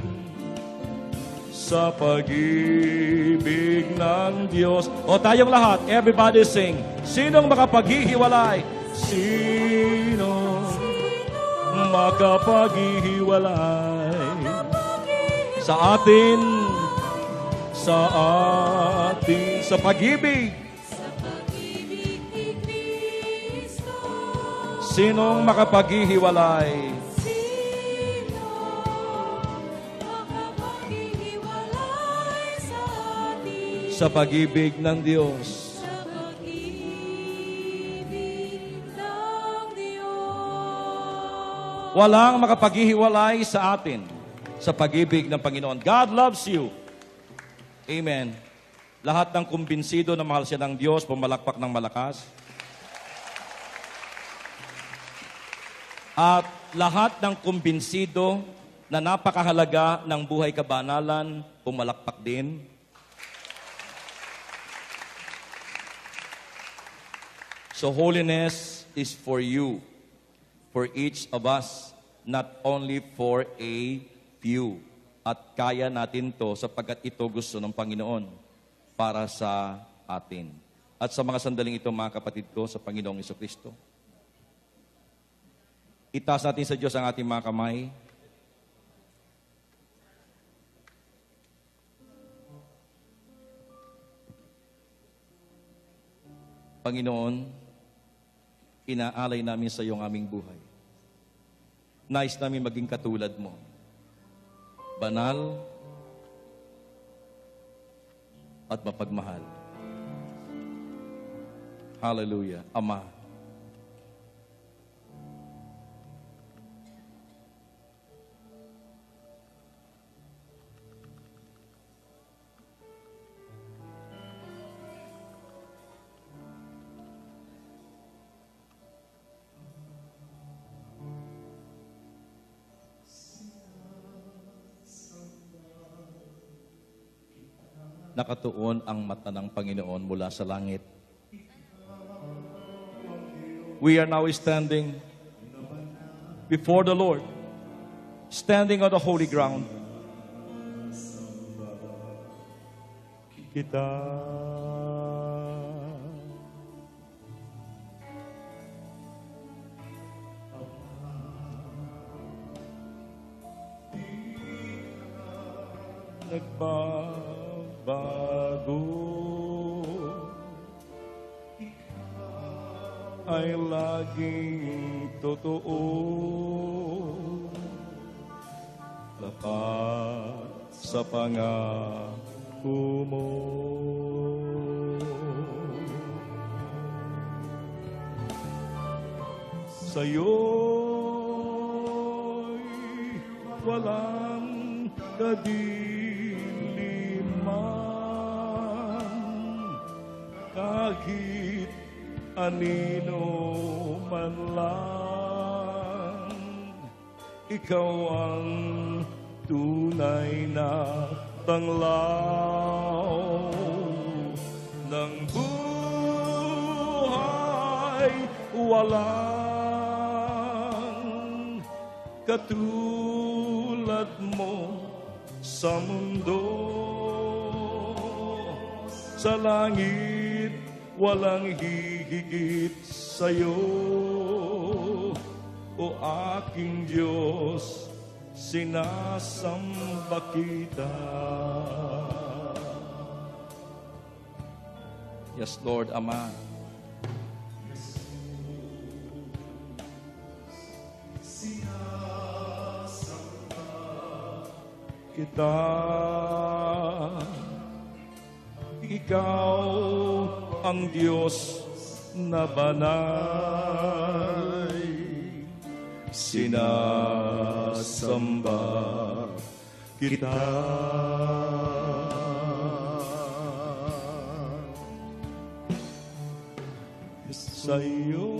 sa pag-ibig ng Diyos. O tayong lahat, everybody sing. Sinong makapaghihiwalay? Sinong makapaghihiwalay sa atin sa pag-ibig ni Kristo? Sinong makapaghihiwalay? Sa pag-ibig ng Diyos. Sa pag-ibig ng Diyos. Walang makapaghihiwalay sa atin sa pag-ibig ng Panginoon. God loves you. Amen. Lahat ng kumbinsido na mahal siya ng Diyos, pumalakpak ng malakas. At lahat ng kumbinsido na napakahalaga ng buhay kabanalan, pumalakpak din. So holiness is for you, for each of us, not only for a few. At kaya natin to sapagkat ito gusto ng Panginoon para sa atin. At sa mga sandaling ito, mga kapatid ko, sa Panginoong Jesucristo, itaas natin sa Diyos ang ating mga kamay. Panginoon, inaalay namin sa iyo ang aming buhay. Nais namin maging katulad mo. Banal at mapagmahal. Hallelujah. Ama, nakatuon ang mata ng Panginoon mula sa langit. We are now standing before the Lord, standing on the holy ground. Kita nagbabago, ay laging totoo, tapat sa pangako mo. Sa'yo'y walang kadiliman, kahit anino man lang. Ikaw ang tunay na tanglaw ng buhay, walang katulad mo sa mundo. Sa langit walang hihigit sa'yo, o aking Diyos, sinasamba kita. Yes, Lord, Ama. kita. Ikaw ang Diyos na banal, sinasamba kita. Sa iyo'y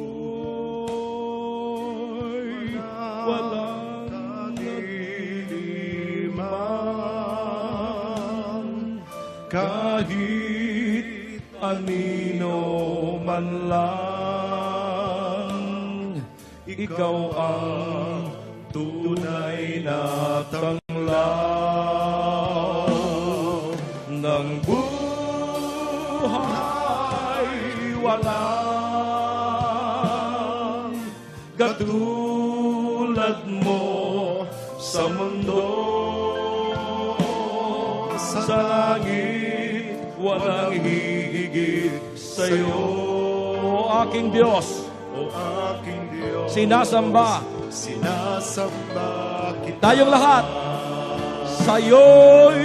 walang nagdiliman, kahit anino man lang. Ikaw ang tunay na tanglaw ng buhay. Walang katulad mo sa mundo. Sa langit walang hihigit sa'yo. O aking Diyos, O aking Diyos, sinasamba kita. tayong lahat sa'yo'y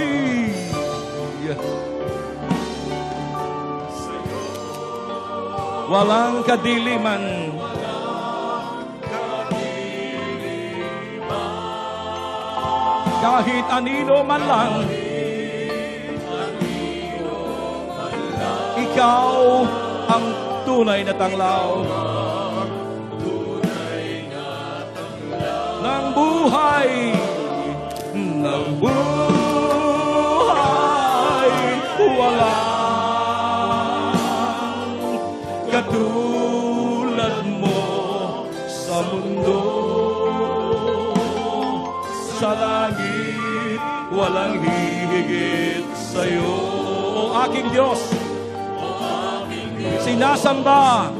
walang kadiliman. Kahit anino man lang, ikaw ang tunay na tanglaw ng buhay, ng buhay. Walang katulad mo sa mundo. Sa langit walang hihigit sa'yo. O aking Diyos, sinasamba.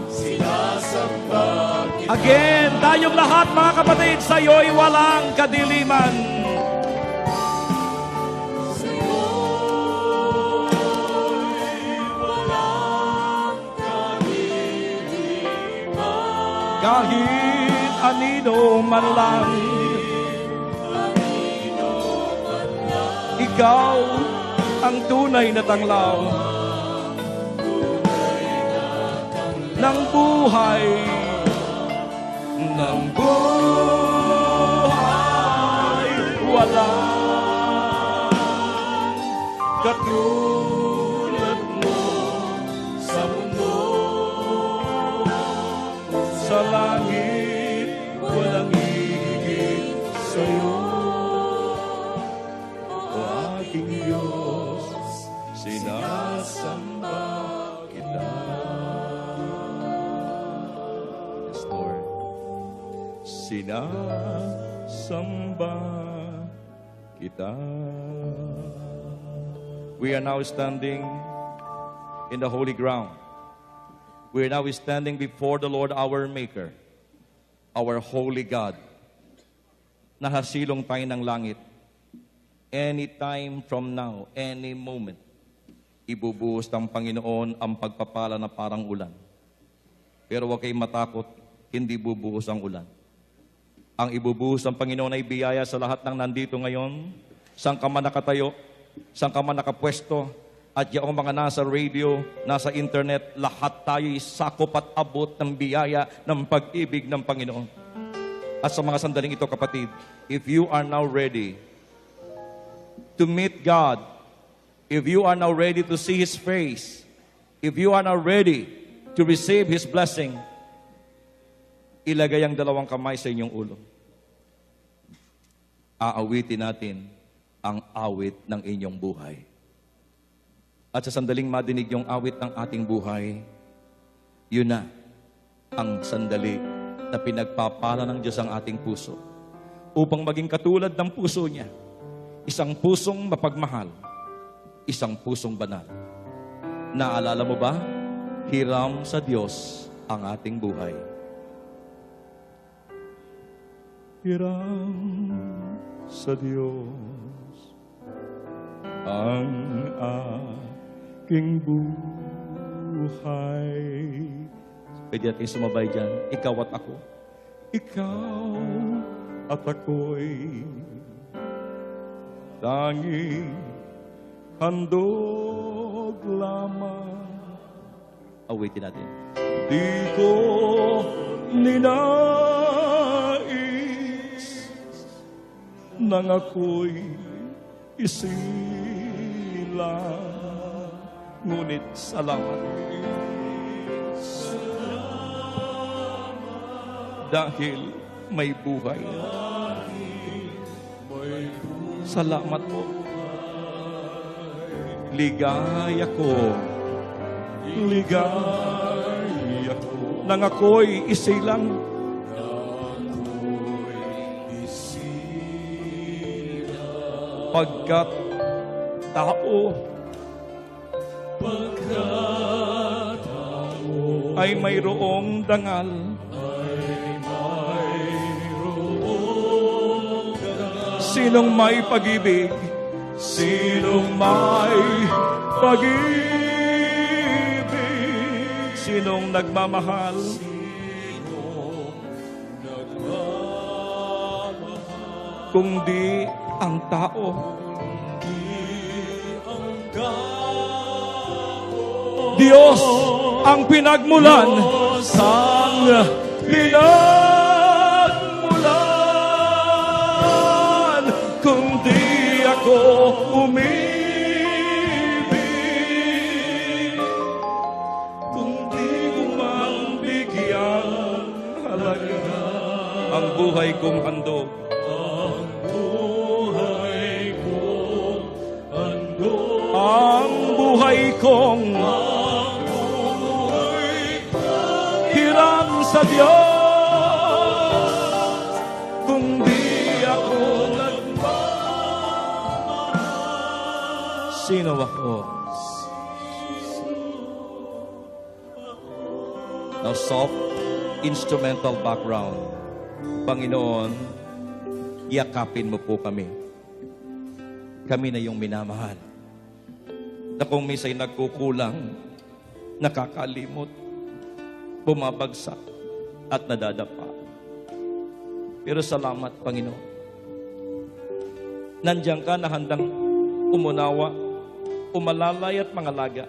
Again, tayong lahat mga kapatid, sa'yo'y walang kadiliman. Kahit anino man lang, ikaw ang tunay na tanglaw ng buhay, ng buhay. Walang katulad mo sa mundo. Sa langit walang higit sa'yo. O aking Diyos, sinasamba kita. Yes, Lord. Sinasamba kita. We are now standing in the holy ground. We are now standing before the Lord our Maker, our holy God. Nahasilong tayo ng langit. Anytime from now, any moment, ibubuhos ng Panginoon ang pagpapala na parang ulan. Pero huwag kayong matakot, hindi bubuhos ang ulan. Ang ibubuhos ng Panginoon ay biyaya sa lahat ng nandito ngayon, saan ka man nakatayo, saan ka man nakapwesto, at yung mga nasa radio, nasa internet, lahat tayo'y sakop at abot ng biyaya ng pag-ibig ng Panginoon. At sa mga sandaling ito, kapatid, if you are now ready to meet God, if you are now ready to see His face, if you are now ready to receive His blessing, ilagay ang dalawang kamay sa inyong ulo. Aawitin natin ang awit ng inyong buhay. At sa sandaling madinig yung awit ng ating buhay, yun na ang sandali na pinagpapala ng Diyos ang ating puso upang maging katulad ng puso niya. Isang pusong mapagmahal, isang pusong banal. Naalala mo ba? Hiram sa Diyos ang ating buhay. Hiram sa Diyos ang aking buhay. Pwede natin sumabay dyan. Ikaw at ako. Ikaw at ako'y tanging handog lamang. Awitin natin. Di ko ninais nang ako'y isilang, ngunit salamat. Dahil may buhay. Salamat po. Ligaya ko. Ligaya ko. Nang ako'y isilang. Pagkat tao ay mayroong dangal. Sinong may pag-ibig? Sinong may pag-ibig? Sinong nagmamahal? Kung di ang tao. Diyos ang pinagmulan. Sang pinagmulan. Kung di ako umibig, kung di ko man bigyang halaga ang buhay kong handog. Ang buhay kong hiram sa Diyos. Kung di ako sino ako? Now, soft instrumental background. Panginoon, yakapin mo po kami. Kami na yung minamahal. Na kung misa'y nagkukulang, nakakalimot, bumabagsak, at nadadapa. Pero salamat, Panginoon. Nandiyan ka na handang umunawa, umalalay at mangalaga.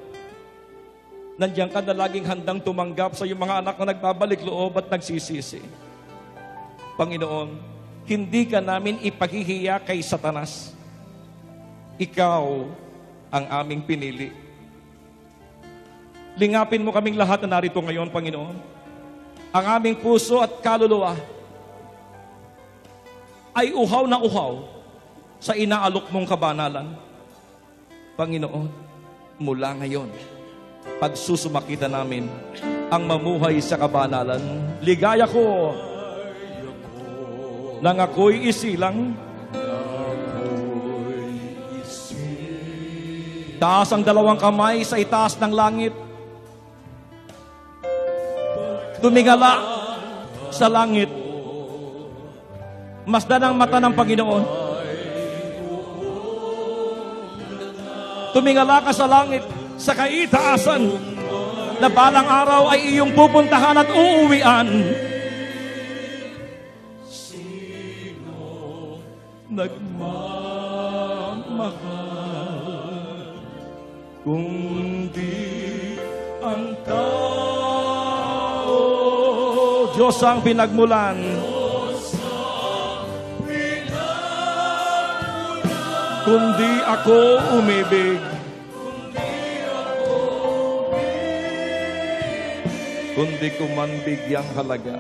Nandiyan ka na laging handang tumanggap sa iyong mga anak na nagbabalik loob at nagsisisi. Panginoon, hindi ka namin ipaghihiya kay Satanas. Ikaw ang aming pinili. Lingapin mo kaming lahat na narito ngayon, Panginoon. Ang aming puso at kaluluwa ay uhaw na uhaw sa inaalok mong kabanalan. Panginoon, mula ngayon, pagsusumakita namin ang mamuhay sa kabanalan. Ligaya ko nang ako'y isilang. Taas ang dalawang kamay sa itaas ng langit. Tumingala sa langit. Masdan ang mata ng Panginoon. Tumingala ka sa langit, sa kaitaasan, na balang araw ay iyong pupuntahan at uuwian. Sino nagmamahal kung di ang tao? Diyos ang pinagmulan. Kung di ako umibig, kung di ko man bigyang halaga,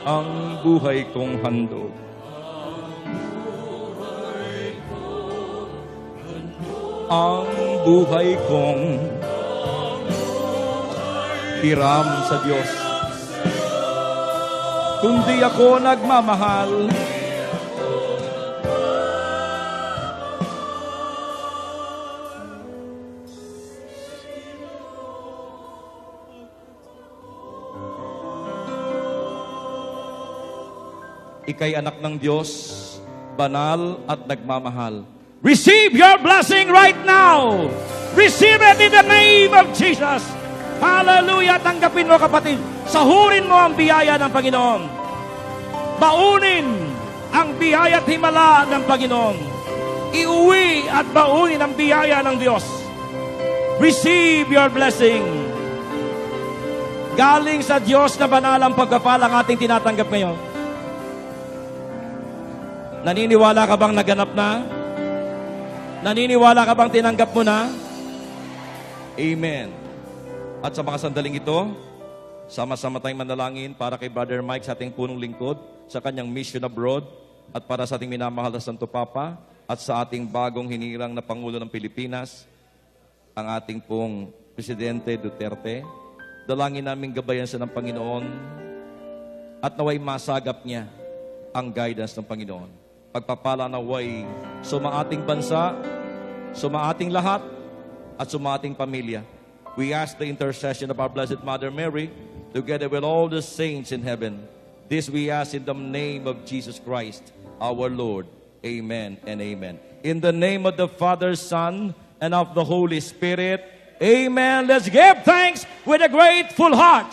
ang buhay kong handog. Ang buhay kong hiram sa Diyos. Kung di ako nagmamahal, ika'y anak ng Diyos, banal at nagmamahal. Receive your blessing right now. Receive it in the name of Jesus. Hallelujah. Tanggapin mo, kapatid. Sahurin mo ang biyaya ng Panginoon. baunin ang biyaya at himala ng Panginoon. Iuwi at baunin ang biyaya ng Diyos. Receive your blessing. Galing sa Diyos na banal ang pagpapala ang ating tinatanggap ngayon. Naniniwala ka bang naganap na? Naniniwala ka bang tinanggap mo na? Amen. At sa mga sandaling ito, sama-sama tayong manalangin para kay Brother Mike sa ating punong lingkod, sa kanyang mission abroad, at para sa ating minamahal na Santo Papa, at sa ating bagong hinirang na Pangulo ng Pilipinas, ang ating pong Presidente Duterte. Dalangin namin gabayan sa ng Panginoon at naway masagap niya ang guidance ng Panginoon. Pagpapala naway sumaating bansa, sumaating lahat, at sumaating pamilya. We ask the intercession of our Blessed Mother Mary, together with all the saints in heaven. This we ask in the name of Jesus Christ, our Lord. Amen and amen. In the name of the Father, Son, and of the Holy Spirit. Amen. Let's give thanks with a grateful heart.